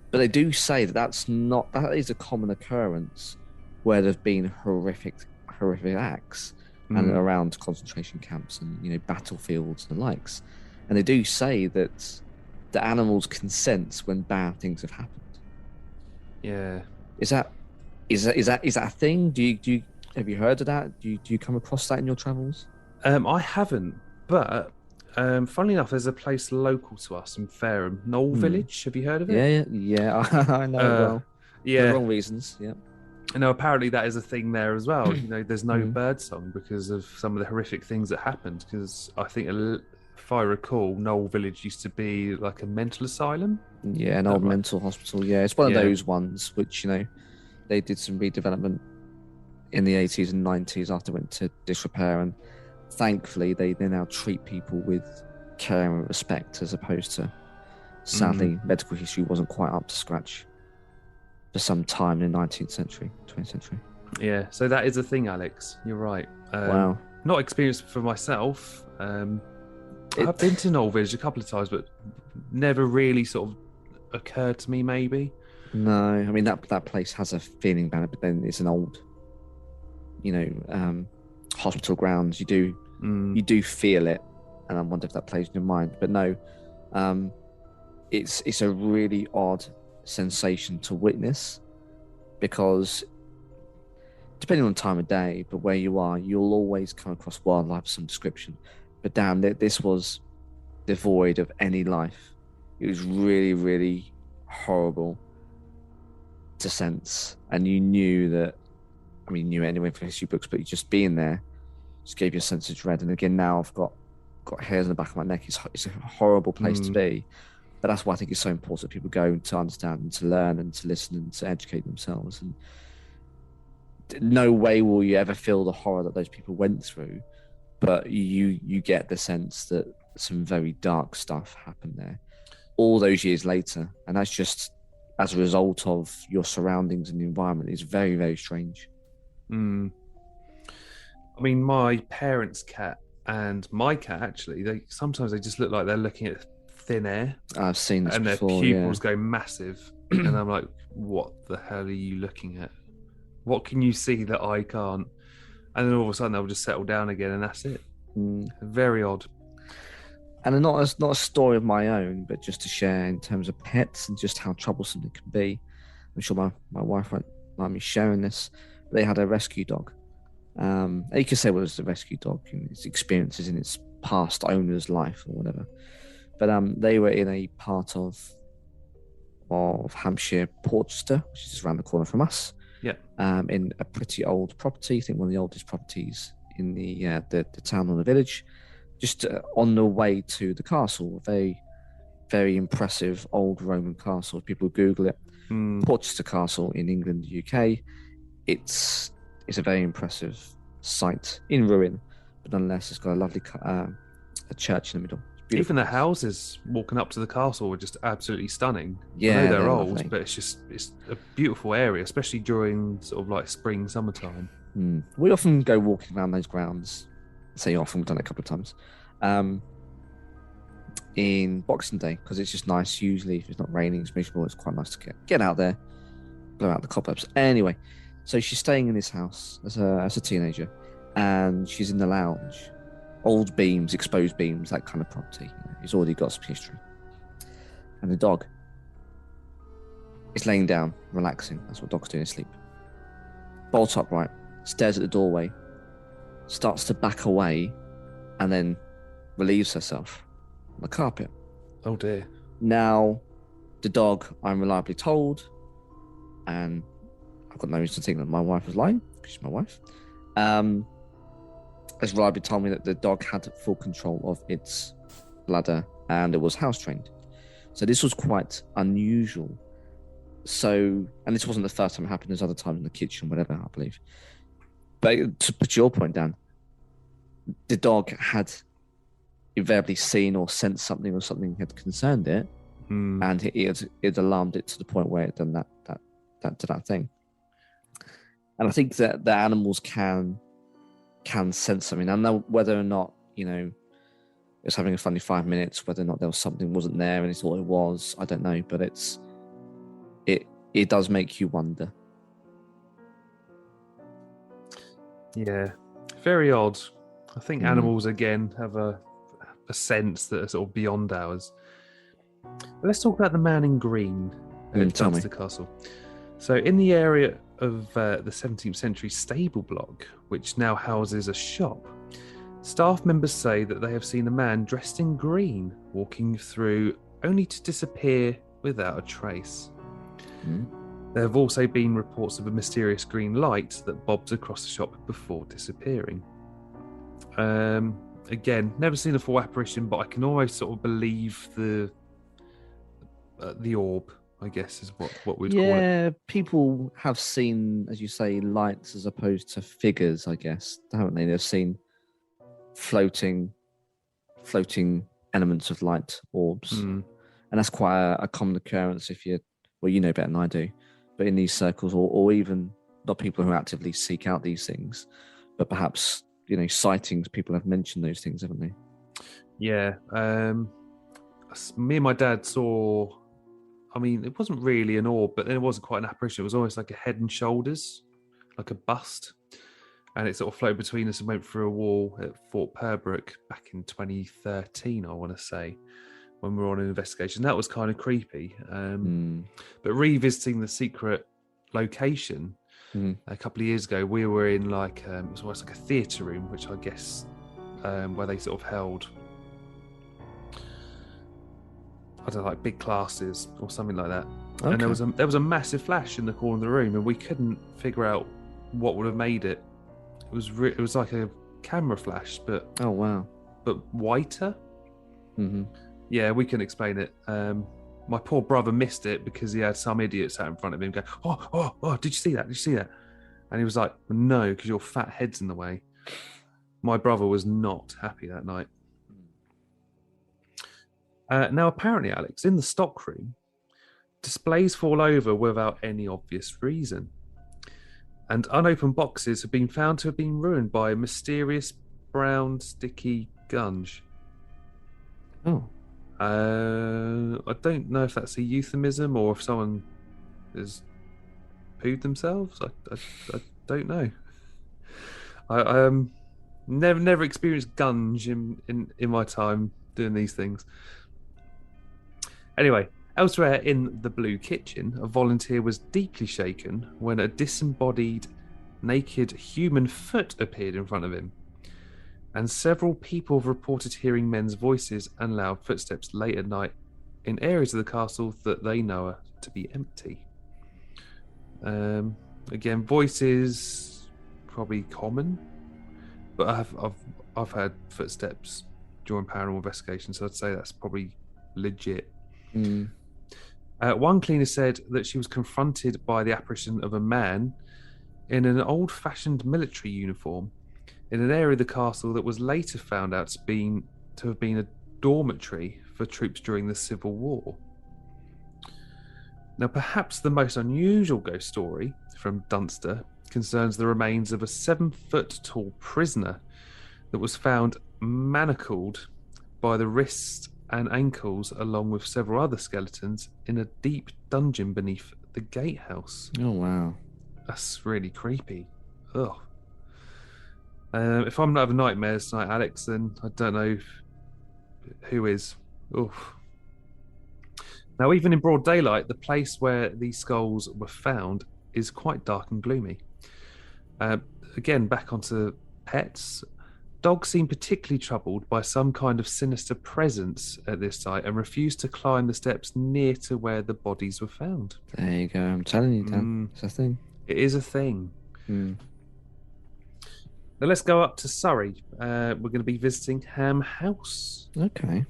But they do say that is a common occurrence where there've been horrific acts and around concentration camps and battlefields and the likes. And they do say that the animals can sense when bad things have happened. Yeah. Is that a thing? Do you have you heard of that? Do you come across that in your travels? I haven't, but funnily enough, there's a place local to us in Fareham, Knoll Village. Have you heard of it? Yeah. I know it well. Yeah. For the wrong reasons. Yeah. No, apparently that is a thing there as well. There's no bird song because of some of the horrific things that happened. Because I think, if I recall, Knoll Village used to be like a mental asylum. Yeah, an old mental hospital. Yeah, it's one of Yeah. those ones which they did some redevelopment in the 80s and 90s after it went to disrepair, and thankfully they now treat people with care and respect, as opposed to, sadly, medical history wasn't quite up to scratch for some time in the 19th century, 20th century. Yeah, so that is a thing, Alex. You're right. Wow. Not experienced for myself, I've been to Knoll Village a couple of times, but never really sort of occurred to me. Maybe. No, I mean that place has a feeling about it, but then it's an old, hospital grounds. You do feel it, and I wonder if that plays in your mind. But no, it's a really odd sensation to witness, because depending on time of day, but where you are, you'll always come across wildlife of some description. But damn, this was devoid of any life. It was really, really horrible to sense, and you knew that. I mean, you knew it anyway from history books, but you just being there just gave you a sense of dread. And again, now I've got hairs on the back of my neck. It's a horrible place to be, but that's why I think it's so important that people go to understand and to learn and to listen and to educate themselves. And no way will you ever feel the horror that those people went through, but you get the sense that some very dark stuff happened there all those years later, and that's just as a result of your surroundings and the environment. It's very, very strange. I mean, my parents' cat and my cat, actually, sometimes they just look like they're looking at thin air. I've seen this and before, their pupils go massive. And I'm like, what the hell are you looking at? What can you see that I can't? And then all of a sudden they'll just settle down again, and that's it. Very odd. And not a story of my own, but just to share in terms of pets and just how troublesome it can be. I'm sure my wife won't mind me sharing this. They had a rescue dog. You could say, well, it was a rescue dog and its experiences in its past owner's life or whatever. But they were in a part of Hampshire, Portchester, which is around the corner from us. Yeah. In a pretty old property. I think one of the oldest properties in the town or the village. Just on the way to the castle, a very, very impressive old Roman castle. If people Google it, Portchester Castle in England, UK. It's a very impressive site in ruin, but nonetheless, it's got a lovely a church in the middle. Even the houses walking up to the castle were just absolutely stunning. Yeah, I know they're old, lovely. but it's a beautiful area, especially during sort of like spring, summertime. We often go walking around those grounds. Say often, we've done it a couple of times. In Boxing Day, because it's just nice. Usually, if it's not raining, it's miserable. It's quite nice to get out there, blow out the cobwebs. Anyway, so she's staying in this house as a teenager, and she's in the lounge. Old beams, exposed beams, that kind of property. It's already got some history. And the dog is laying down, relaxing. That's what dogs do in sleep. Bolt upright, stares at the doorway, starts to back away, and then relieves herself on the carpet. Oh dear. Now, the dog, I'm reliably told, and I've got no reason to think that my wife was lying, because she's my wife, has reliably told me that the dog had full control of its bladder and it was house trained. So this was quite unusual. So, and this wasn't the first time it happened. There's other times in the kitchen, whatever, I believe. But to put your point down, the dog had invariably seen or sensed something, or something had concerned it, and it had alarmed it to the point where it done that thing. And I think that the animals can sense something. I know whether or not, it was having a funny 5 minutes, whether or not there was something wasn't there and he thought it was, I don't know, but it does make you wonder. Yeah, very odd. I think animals again have a sense that are sort of beyond ours. But let's talk about the man in green at Dunster Castle. So in the area of the 17th century stable block, which now houses a shop, staff members say that they have seen a man dressed in green walking through, only to disappear without a trace. There have also been reports of a mysterious green light that bobs across the shop before disappearing. Again, never seen a full apparition, but I can almost sort of believe the orb, I guess, is what we'd call it. Yeah, people have seen, as you say, lights as opposed to figures, I guess, haven't they? They've seen floating elements of light, orbs. And that's quite a common occurrence if you know better than I do, but in these circles, or even not people who actively seek out these things, but perhaps, sightings, people have mentioned those things, haven't they? Yeah. Me and my dad saw. I mean, it wasn't really an orb, but then it wasn't quite an apparition. It was almost like a head and shoulders, like a bust. And it sort of floated between us and went through a wall at Fort Pembroke back in 2013, I want to say, when we were on an investigation. That was kind of creepy. But revisiting the secret location a couple of years ago, we were in like, it was almost like a theatre room, which I guess where they sort of held, I don't know, like big classes or something like that. Okay. And there was a massive flash in the corner of the room, and we couldn't figure out what would have made it. It was like a camera flash, but oh wow, but whiter. Yeah, we couldn't explain it. My poor brother missed it because he had some idiot sat in front of him going, oh, did you see that? Did you see that? And he was like, no, because your fat head's in the way. My brother was not happy that night. Now, apparently, Alex, in the stockroom, displays fall over without any obvious reason. And unopened boxes have been found to have been ruined by a mysterious brown sticky gunge. Oh. I don't know if that's a euphemism or if someone has pooed themselves. I don't know. I never experienced gunge in my time doing these things. Anyway, elsewhere in the Blue Kitchen, a volunteer was deeply shaken when a disembodied, naked human foot appeared in front of him. And several people have reported hearing men's voices and loud footsteps late at night in areas of the castle that they know are to be empty. Again, voices probably common, but I've had footsteps during paranormal investigations, so I'd say that's probably legit. One cleaner said that she was confronted by the apparition of a man in an old-fashioned military uniform in an area of the castle that was later found out to have been a dormitory for troops during the Civil War. Now, perhaps the most unusual ghost story from Dunster concerns the remains of a 7-foot-tall prisoner that was found manacled by the wrists and ankles along with several other skeletons in a deep dungeon beneath the gatehouse. Oh, wow. That's really creepy. Ugh. If I'm not having nightmares tonight, Alex, then I don't know who is. Oof. Now, even in broad daylight, the place where these skulls were found is quite dark and gloomy. Again, back onto pets. Dogs seem particularly troubled by some kind of sinister presence at this site and refuse to climb the steps near to where the bodies were found. There you go. I'm telling you, Dan. It's a thing. It is a thing. Now let's go up to Surrey. We're going to be visiting Ham House. Okay.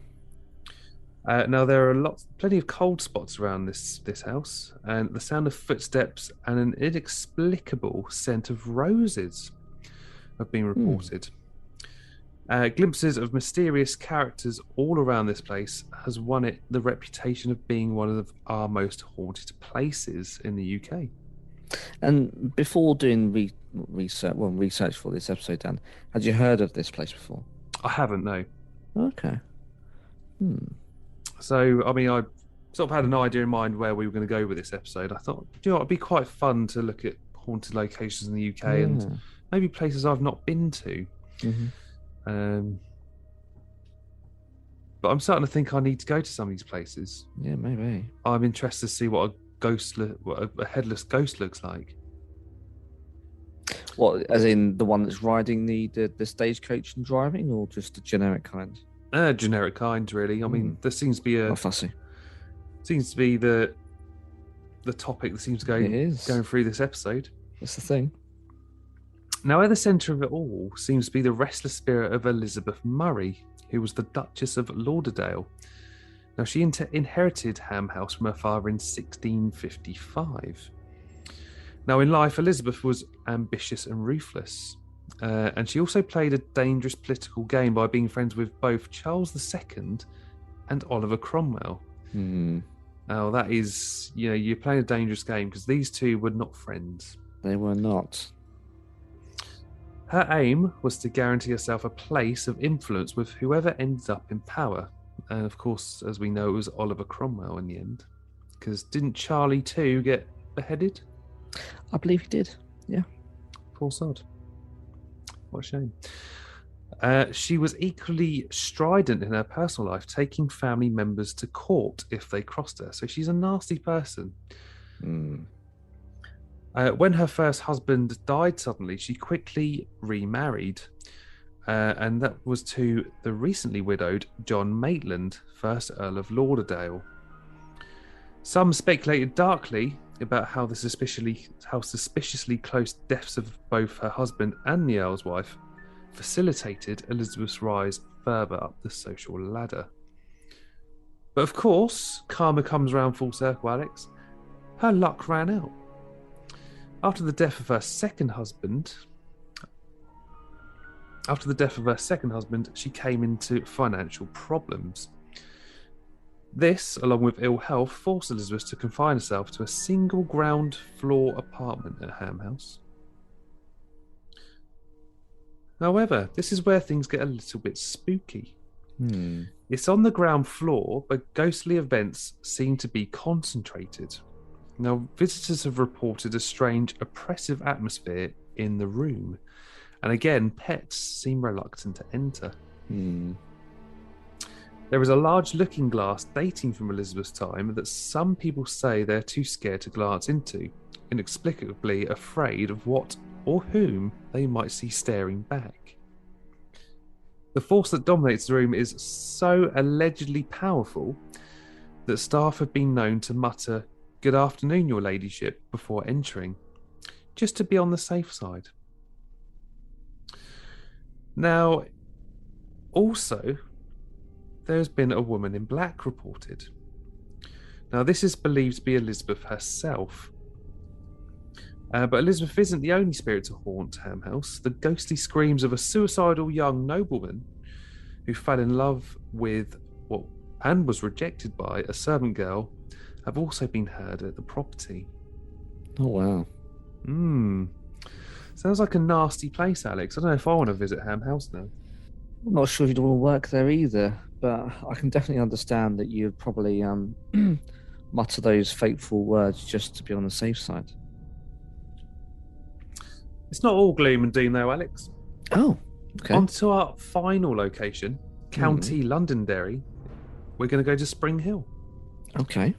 Now there are plenty of cold spots around this house, and the sound of footsteps and an inexplicable scent of roses have been reported. Glimpses of mysterious characters all around this place has won it the reputation of being one of our most haunted places in the UK. And before doing research for this episode, Dan, had you heard of this place before? I haven't, no. Okay. So, I mean, I sort of had an idea in mind where we were going to go with this episode. I thought, it'd be quite fun to look at haunted locations in the UK and maybe places I've not been to. But I'm starting to think I need to go to some of these places. Yeah, maybe. I'm interested to see what a headless ghost looks like. What, as in the one that's riding the stagecoach and driving, or just a generic kind? Generic kind, really. I mean, there seems to be not fussy. Seems to be the topic that seems to going through this episode. That's the thing. Now, at the centre of it all seems to be the restless spirit of Elizabeth Murray, who was the Duchess of Lauderdale. Now, she inherited Ham House from her father in 1655. Now, in life, Elizabeth was ambitious and ruthless. And she also played a dangerous political game by being friends with both Charles II and Oliver Cromwell. Now, that is, you're playing a dangerous game because these two were not friends. They were not. Her aim was to guarantee herself a place of influence with whoever ended up in power. And of course, as we know, it was Oliver Cromwell in the end. Because didn't Charlie too get beheaded? I believe he did. Yeah. Poor sod. What a shame. She was equally strident in her personal life, taking family members to court if they crossed her. So she's a nasty person. Mm. When her first husband died suddenly, she quickly remarried. And that was to the recently widowed John Maitland, 1st Earl of Lauderdale. Some speculated darkly about how suspiciously close deaths of both her husband and the Earl's wife facilitated Elizabeth's rise further up the social ladder. But of course, karma comes round full circle, Alex. Her luck ran out. After the death of her second husband, she came into financial problems. This, along with ill health, forced Elizabeth to confine herself to a single ground floor apartment at Ham House. However, this is where things get a little bit spooky. It's on the ground floor, but ghostly events seem to be concentrated. Now, visitors have reported a strange, oppressive atmosphere in the room. And again, pets seem reluctant to enter. There is a large looking glass dating from Elizabeth's time that some people say they're too scared to glance into, inexplicably afraid of what or whom they might see staring back. The force that dominates the room is so allegedly powerful that staff have been known to mutter, "Good afternoon, your ladyship," before entering, just to be on the safe side. Now, also, there's been a woman in black reported. Now, this is believed to be Elizabeth herself. But Elizabeth isn't the only spirit to haunt Ham House. The ghostly screams of a suicidal young nobleman who fell in love with and was rejected by a servant girl have also been heard at the property. Oh, wow. Sounds like a nasty place, Alex. I don't know if I want to visit Ham House now. I'm not sure if you'd want to work there either, but I can definitely understand that you'd probably mutter those fateful words just to be on the safe side. It's not all gloom and doom, though, Alex. Oh, okay. On to our final location, County Londonderry. We're going to go to Spring Hill. Okay.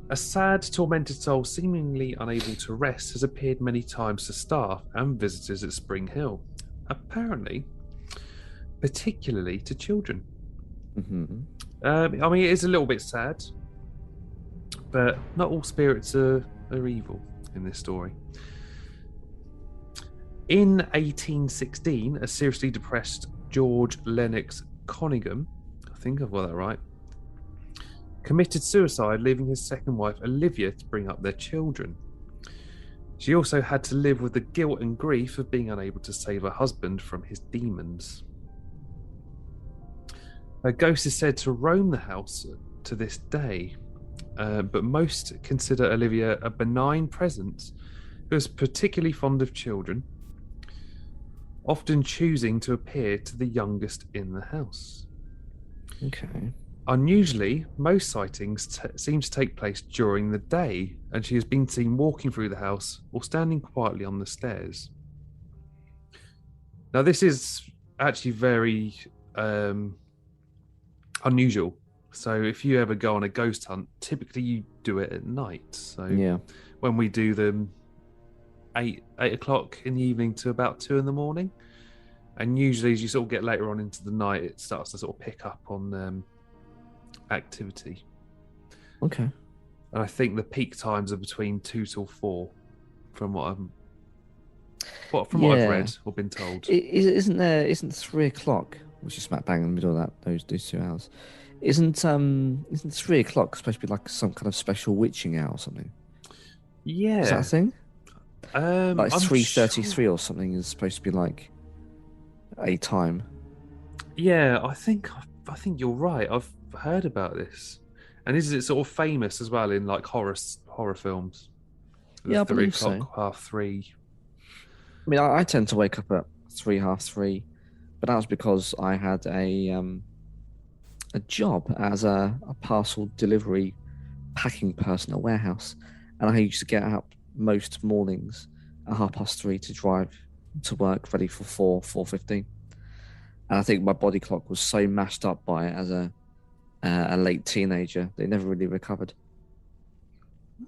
A sad, tormented soul seemingly unable to rest has appeared many times to staff and visitors at Spring Hill. Apparently, particularly to children. I mean, it is a little bit sad, but not all spirits are evil in this story. In 1816, a seriously depressed George Lennox Conyngham, I think I've got that right, committed suicide, leaving his second wife Olivia to bring up their children. She also had to live with the guilt and grief of being unable to save her husband from his demons. Her ghost is said to roam the house to this day, but most consider Olivia a benign presence who is particularly fond of children, often choosing to appear to the youngest in the house. Okay. Unusually, most sightings seem to take place during the day, and she has been seen walking through the house or standing quietly on the stairs. Now, this is actually very unusual. So if you ever go on a ghost hunt, typically you do it at night. So when we do them 8 o'clock in the evening to about 2 in the morning, and usually as you sort of get later on into the night, it starts to sort of pick up on activity. Okay. And I think the peak times are between 2 till 4, from what I've read or been told. Isn't 3 o'clock, which is smack bang in the middle of that, those 2 hours? Isn't 3 o'clock supposed to be like some kind of special witching hour or something? Yeah. Is that a thing? Like 3:33 sure. or something is supposed to be like a time. Yeah, I think you're right. I've heard about this. And is it sort of famous as well in like horror films? Yeah, I 3 believe o'clock, so. 3:30. I mean, I tend to wake up at 3, half 3, but that was because I had a job as a parcel delivery packing person at a warehouse, and I used to get up most mornings at 3:30 to drive to work, ready for 4:15. And I think my body clock was so mashed up by it as a late teenager, they never really recovered.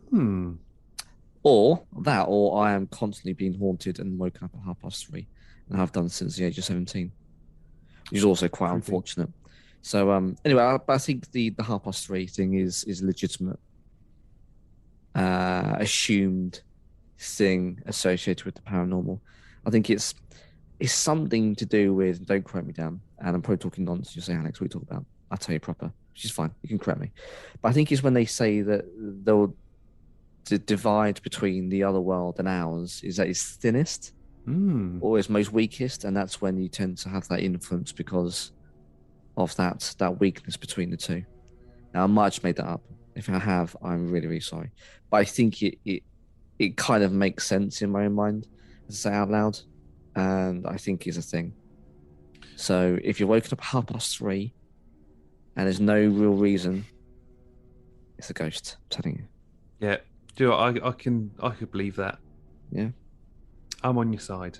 Hmm. Or I am constantly being haunted and woken up at 3:30, and I've done since the age of 17, which is also quite Creepy. unfortunate. So anyway, I think the 3:30 thing is legitimate, assumed thing associated with the paranormal. I think it's something to do with, don't quote me, Dan, and I'm probably talking nonsense. You say, Alex, what are you talking about? I'll tell you proper, which is fine. You can correct me. But I think it's when they say that the divide between the other world and ours is at its thinnest or its most weakest, and that's when you tend to have that influence because of that weakness between the two. Now, I might have just made that up. If I have, I'm really, really sorry. But I think it kind of makes sense in my own mind to say out loud, and I think is a thing. So if you're woken up at 3:30 and there's no real reason, it's a ghost. I'm telling you. Yeah. Do you know what? I could believe that. Yeah. I'm on your side.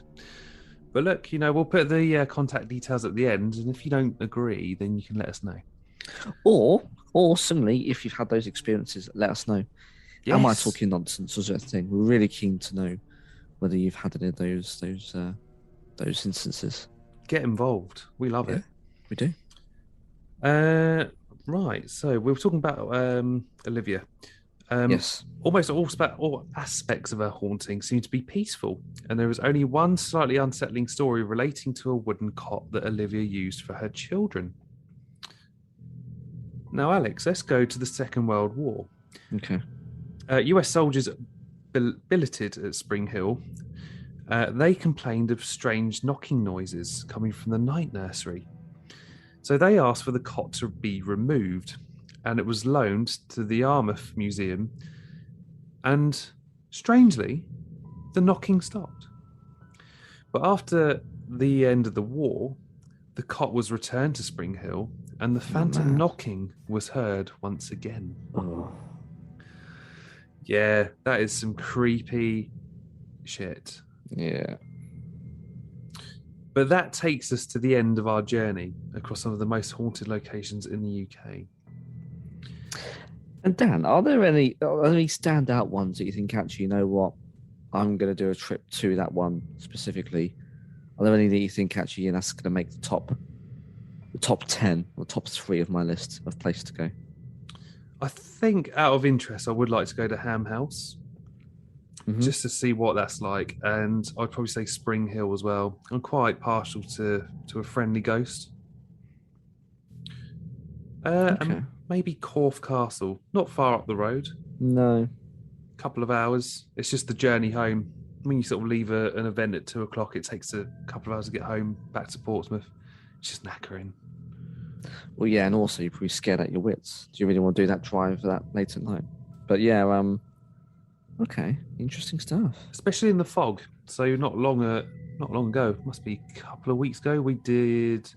But look, we'll put the contact details at the end, and if you don't agree, then you can let us know. Or similarly, if you've had those experiences, let us know. Yes. Am I talking nonsense or sort of thing? We're really keen to know whether you've had any of those instances. Get involved. We love it. We do. Right. So we were talking about Olivia. Yes. Almost all aspects of her haunting seem to be peaceful, and there is only one slightly unsettling story relating to a wooden cot that Olivia used for her children. Now, Alex, let's go to the Second World War. Okay. US soldiers billeted at Spring Hill. They complained of strange knocking noises coming from the night nursery. So they asked for the cot to be removed, and it was loaned to the Yarmouth Museum. And strangely, the knocking stopped. But after the end of the war, the cot was returned to Spring Hill, and the phantom knocking was heard once again. Oh. Yeah, that is some creepy shit. Yeah. But that takes us to the end of our journey across some of the most haunted locations in the UK. And Dan, are there any standout ones that you think, actually, you know what, I'm going to do a trip to that one specifically? Are there any that you think, actually, that's going to make the top 10 or top 3 of my list of places to go? I think, out of interest, I would like to go to Ham House just to see what that's like, and I'd probably say Spring Hill as well. I'm quite partial to a friendly ghost. And maybe Corfe Castle, not far up the road. No. Couple of hours. It's just the journey home. When you sort of leave an event at 2:00, it takes a couple of hours to get home back to Portsmouth. It's just knackering. Well, yeah, and also you're probably scared at your wits. Do you really want to do that drive that late at night? But yeah, okay, interesting stuff. Especially in the fog. So not long ago, must be a couple of weeks ago, we did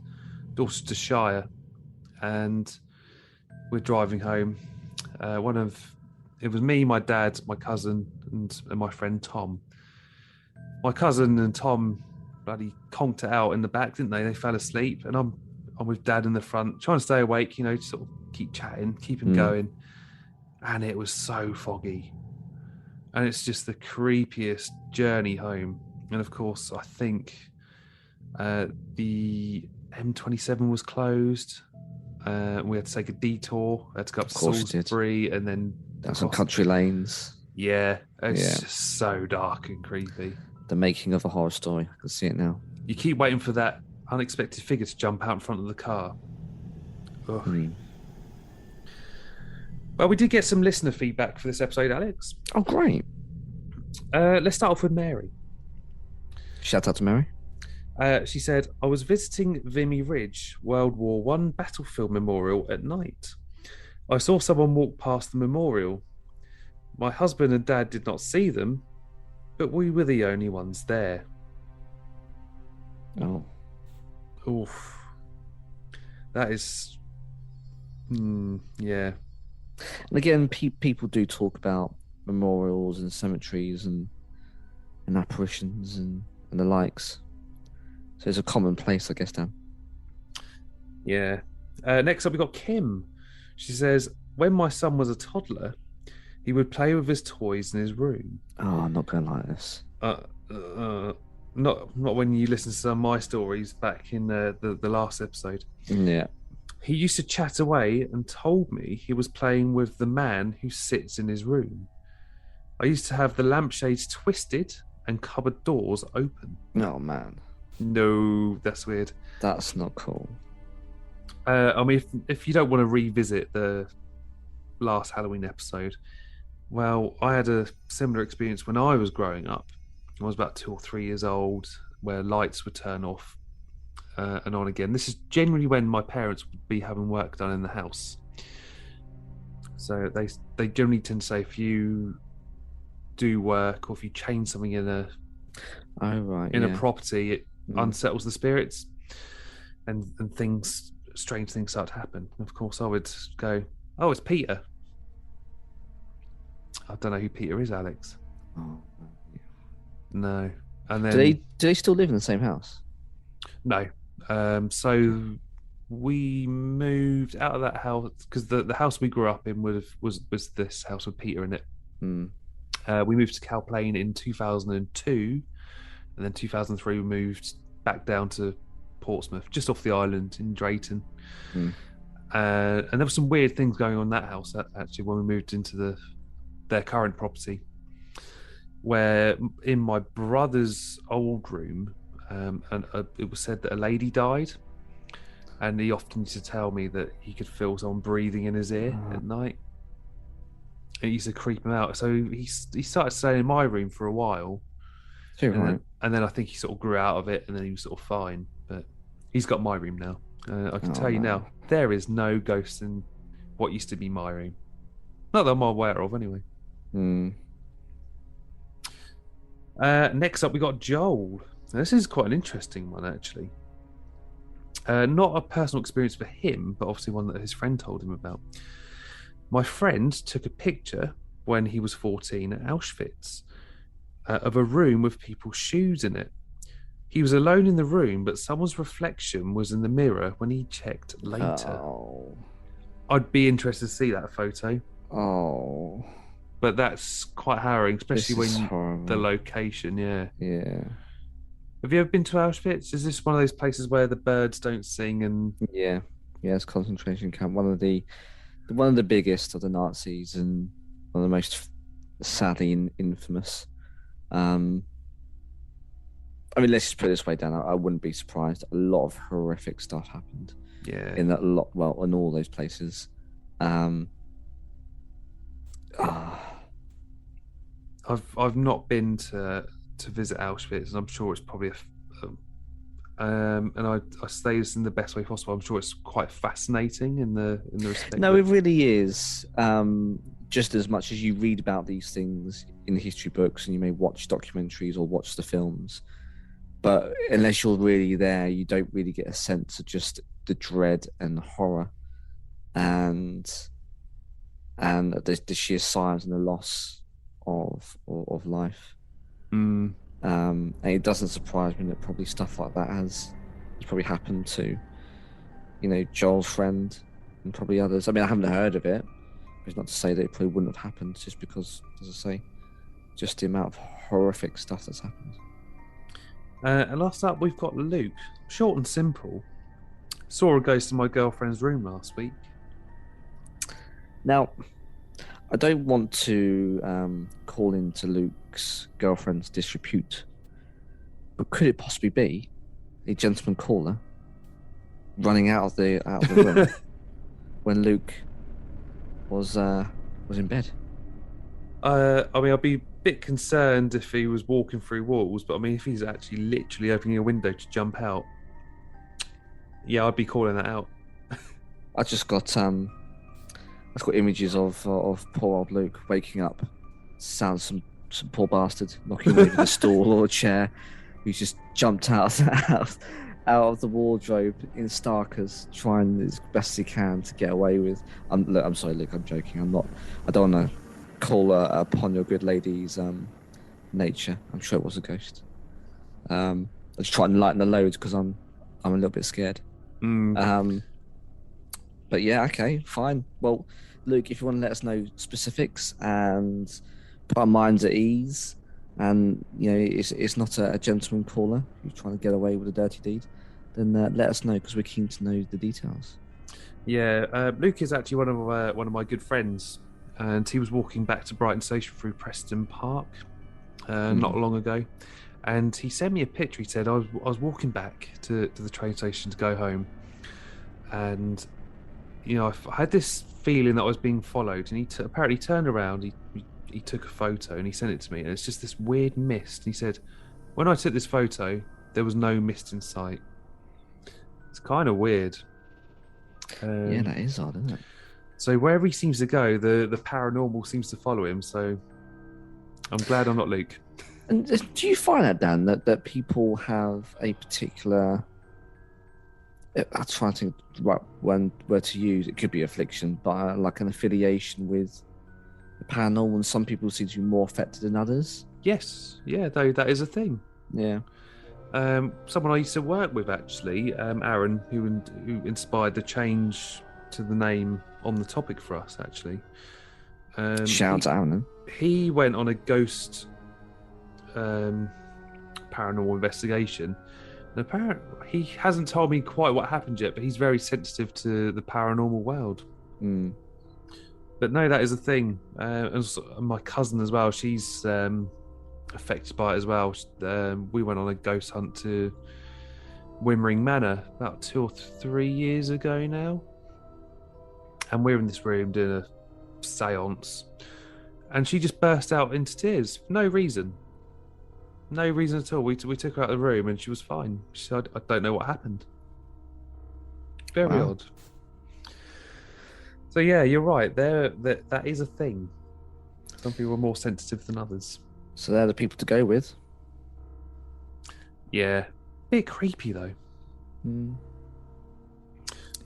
Dorsetshire, and we're driving home. It was me, my dad, my cousin, and my friend Tom. My cousin and Tom bloody conked it out in the back, didn't they? They fell asleep, and I'm with Dad in the front, trying to stay awake, to sort of keep chatting, keep him going. And it was so foggy. And it's just the creepiest journey home. And of course, I think the M27 was closed. We had to take a detour. We had to go up to Salisbury and then some country lanes. Yeah, it's just so dark and creepy. The making of a horror story. I can see it now. You keep waiting for that unexpected figure to jump out in front of the car. Well, we did get some listener feedback for this episode, Alex. Oh, great. Let's start off with Mary. Shout out to Mary. She said, I was visiting Vimy Ridge World War I battlefield memorial at night. I saw someone walk past the memorial. My husband and Dad did not see them, but we were the only ones there. Oh. Oof. That is, yeah. And again, people do talk about memorials and cemeteries and apparitions and the likes. So it's a common place, I guess, Dan. Yeah. Next up, we got Kim. She says, when my son was a toddler, he would play with his toys in his room. Oh, I'm not going to like this. Not when you listen to some of my stories back in the last episode. Yeah. He used to chat away and told me he was playing with the man who sits in his room. I used to have the lampshades twisted and cupboard doors open. Oh, man. No, that's weird. That's not cool. I mean, if you don't want to revisit the last Halloween episode, well, I had a similar experience when I was growing up. I was about 2 or 3 years old, where lights would turn off and on again. This is generally when my parents would be having work done in the house. So they generally tend to say if you do work or if you change something in a property, it unsettles the spirits and strange things start to happen. Of course, I would go, oh, it's Peter. I don't know who Peter is, Alex. Oh, no. And then do they still live in the same house? No. So we moved out of that house because the house we grew up in was this house with Peter in it. We moved to Cow Plain in 2002, and then 2003 we moved back down to Portsmouth, just off the island in Drayton. And there were some weird things going on in that house actually when we moved into their current property, where in my brother's old room, it was said that a lady died, and he often used to tell me that he could feel someone breathing in his ear at night. It used to creep him out. So he started staying in my room for a while, and then I think he sort of grew out of it, and then he was sort of fine. But he's got my room now. I can tell you now, there is no ghosts in what used to be my room. Not that I'm aware of, anyway. Next up, we got Joel. Now, this is quite an interesting one, actually. Not a personal experience for him, but obviously one that his friend told him about. My friend took a picture when he was 14 at Auschwitz of a room with people's shoes in it. He was alone in the room, but someone's reflection was in the mirror when he checked later. I'd be interested to see that photo. But that's quite harrowing, especially when the location, Yeah. Have you ever been to Auschwitz? Is this one of those places where the birds don't sing and? Yeah, it's concentration camp. One of the biggest of the Nazis and one of the most sadly infamous. I mean, let's just put it this way, Dan. I wouldn't be surprised. A lot of horrific stuff happened. Yeah. In all those places. I've not been to visit Auschwitz, and I'm sure it's probably and I say this in the best way possible. I'm sure it's quite fascinating in the respect. No, it really is. Just as much as you read about these things in the history books, and you may watch documentaries or watch the films, but unless you're really there, you don't really get a sense of just the dread and horror, and the sheer size and the loss of life. And it doesn't surprise me that probably stuff like that has probably happened to, Joel's friend and probably others. I mean, I haven't heard of it. It's not to say that it probably wouldn't have happened, just because, as I say, just the amount of horrific stuff that's happened. And last up, we've got Luke. Short and simple. Saw a ghost in my girlfriend's room last week. Now, I don't want to call into Luke's girlfriend's disrepute, but could it possibly be a gentleman caller running out of the room when Luke was in bed? I mean, I'd be a bit concerned if he was walking through walls, but I mean, if he's actually literally opening a window to jump out, yeah, I'd be calling that out. I just got images of poor old Luke waking up. Sounds some poor bastard knocking over the stool or a chair, who's just jumped out of the wardrobe in Starkers, trying as best as he can to get away with. I'm sorry, Luke. I'm joking. I don't want to call upon your good lady's nature. I'm sure it was a ghost. I was trying to lighten the load because I'm a little bit scared. But yeah, okay, fine. Well, Luke, if you want to let us know specifics and put our minds at ease, and it's not a gentleman caller who's trying to get away with a dirty deed, then let us know because we're keen to know the details. Yeah, Luke is actually one of my good friends, and he was walking back to Brighton Station through Preston Park not long ago, and he sent me a picture. He said I was walking back to the train station to go home, and I had this feeling that I was being followed, and he apparently turned around. He took a photo and he sent it to me, and it's just this weird mist. He said, when I took this photo, there was no mist in sight. It's kind of weird. Yeah, that is odd, isn't it? So wherever he seems to go, the paranormal seems to follow him. So I'm glad I'm not Luke. And do you find that, Dan, that people have a particular... I'm trying to think about when where to use. It could be affliction, but like an affiliation with the paranormal, and some people seem to be more affected than others. Yes, yeah, though that is a thing. Yeah. Someone I used to work with, actually, Aaron, who inspired the change to the name on the topic for us, actually. Shout out to Aaron. He went on a ghost paranormal investigation. And apparently, he hasn't told me quite what happened yet, but he's very sensitive to the paranormal world. But no, that is a thing. And my cousin as well, she's affected by it as well. We went on a ghost hunt to Wimmering Manor about 2 or 3 years ago now. And we're in this room doing a seance. And she just burst out into tears for no reason. No reason at all. We took her out of the room and she was fine. She said, I don't know what happened. Very odd. So yeah, you're right. That is a thing. Some people are more sensitive than others. So they're the people to go with. Yeah. Bit creepy though.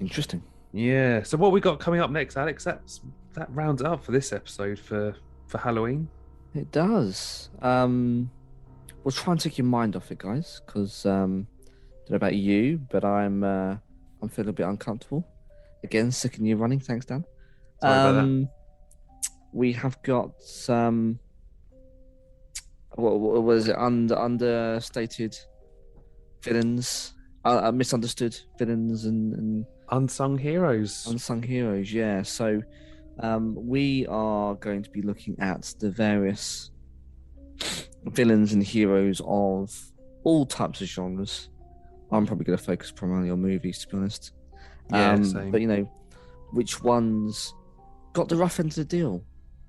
Interesting. Yeah. So what we got coming up next, Alex? That rounds it up for this episode for Halloween. It does. We'll try and take your mind off it, guys, because I don't know about you, but I'm feeling a bit uncomfortable. Again, second year running. Thanks, Dan. Sorry about that. We have got what was it? Understated villains, misunderstood villains, and unsung heroes. Unsung heroes, yeah. So we are going to be looking at the various villains and heroes of all types of genres. I'm probably going to focus primarily on movies, to be honest. Yeah, same. But which ones got the rough end of the deal?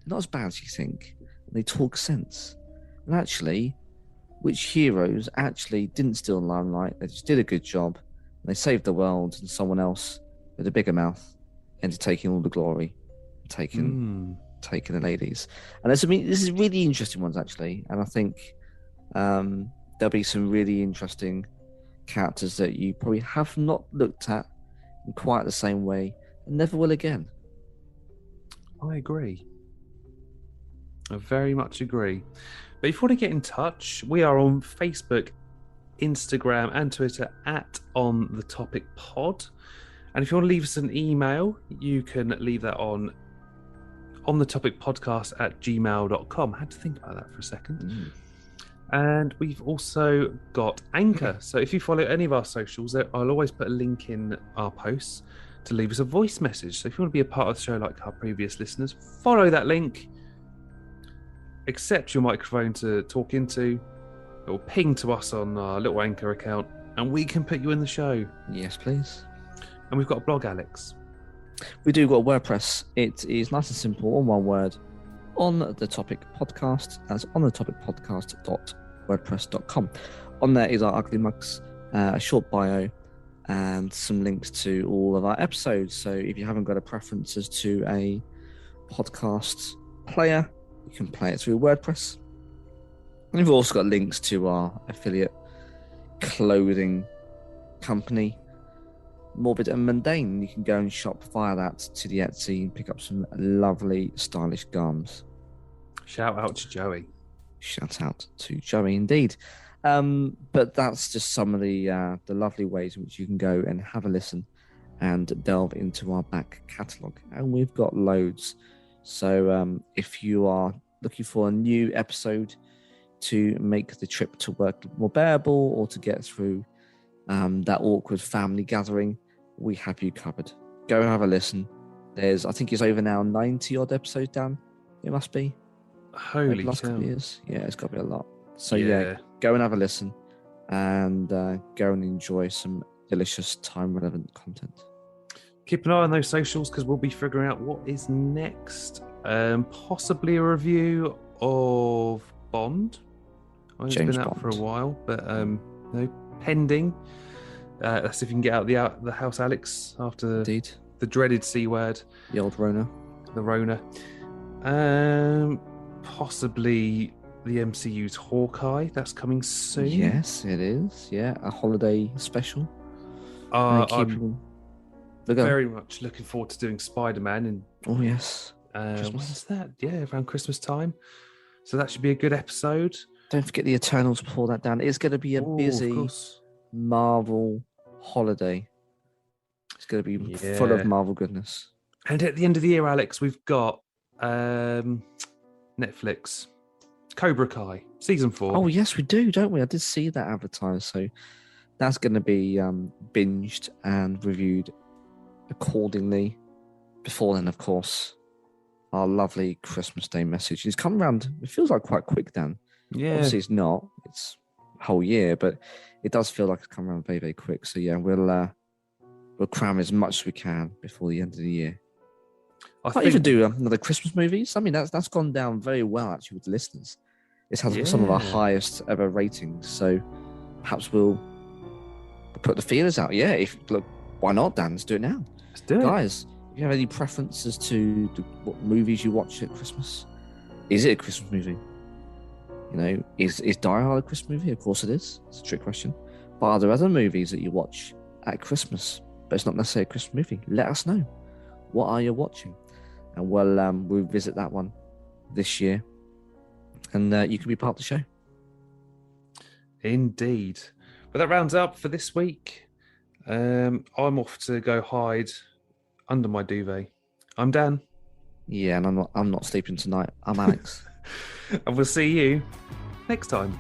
They're not as bad as you think. They talk sense. And actually, which heroes actually didn't steal the limelight? They just did a good job. And they saved the world, and someone else with a bigger mouth ended taking all the glory, taking the ladies. And this is really interesting ones, actually. And I think there'll be some really interesting characters that you probably have not looked at in quite the same way and never will again. I agree. I very much agree. But if you want to get in touch, we are on Facebook, Instagram, and Twitter at On The Topic Pod. And if you want to leave us an email, you can leave that on thetopicpodcast@gmail.com. I had to think about that for a second. And we've also got Anchor. So if you follow any of our socials, I'll always put a link in our posts to leave us a voice message. So if you want to be a part of the show like our previous listeners, follow that link, accept your microphone to talk into, it will ping to us on our little Anchor account, and we can put you in the show. Yes, please. And we've got a blog, Alex. We do got WordPress. It is nice and simple, all one word. On the Topic Podcast, as onthetopicpodcast.wordpress.com. On there is our ugly mugs, a short bio, and some links to all of our episodes. So if you haven't got a preference as to a podcast player, you can play it through WordPress. And we've also got links to our affiliate clothing company, morbid and mundane. You can go and shop via that to the Etsy and pick up some lovely, stylish garms. Shout out to Joey. Shout out to Joey, indeed. But that's just some of the lovely ways in which you can go and have a listen and delve into our back catalogue. And we've got loads. So if you are looking for a new episode to make the trip to work more bearable or to get through that awkward family gathering, we have you covered. Go and have a listen. I think it's over now 90 odd episodes, Dan. It must be. Holy last cow. couple of years. Yeah, it's got to be a lot. So yeah, go and have a listen and go and enjoy some delicious time relevant content. Keep an eye on those socials because we'll be figuring out what is next. Possibly a review of Bond. It's James been out Bond. for a while, but pending. Let's see if you can get out the house, Alex, after Indeed. the dreaded C word. The old Rona. The Rona. Possibly the MCU's Hawkeye. That's coming soon. Yes, it is. Yeah, a holiday special. I'm very much looking forward to doing Spider-Man. And oh yes, when's that? Yeah, around Christmas time. So that should be a good episode. Don't forget the Eternals before that, Dan. It's going to be a busy Marvel holiday. It's going to be full of Marvel goodness. And at the end of the year, Alex, we've got Netflix, Cobra Kai, season 4. Oh, yes, we do, don't we? I did see that advertised. So that's going to be binged and reviewed accordingly. Before then, of course, our lovely Christmas Day message. It's come around, it feels like quite quick, Dan. Yeah. Obviously, it's not. It's a whole year, but it does feel like it's come around very, very quick. So, yeah, we'll cram as much as we can before the end of the year. I might even do another Christmas movies. I mean, that's gone down very well, actually, with the listeners. It's had some of our highest ever ratings. So perhaps we'll put the feelers out. Yeah, look, why not, Dan? Let's do it now. Let's do it. Guys, if you have any preferences to what movies you watch at Christmas, is it a Christmas movie? You know, is Die Hard a Christmas movie? Of course it is. It's a trick question. But are there other movies that you watch at Christmas, but it's not necessarily a Christmas movie? Let us know. What are you watching? And we'll visit that one this year. And you can be part of the show. Indeed. But that rounds up for this week. I'm off to go hide under my duvet. I'm Dan. Yeah, and I'm not sleeping tonight. I'm Alex. And we'll see you next time.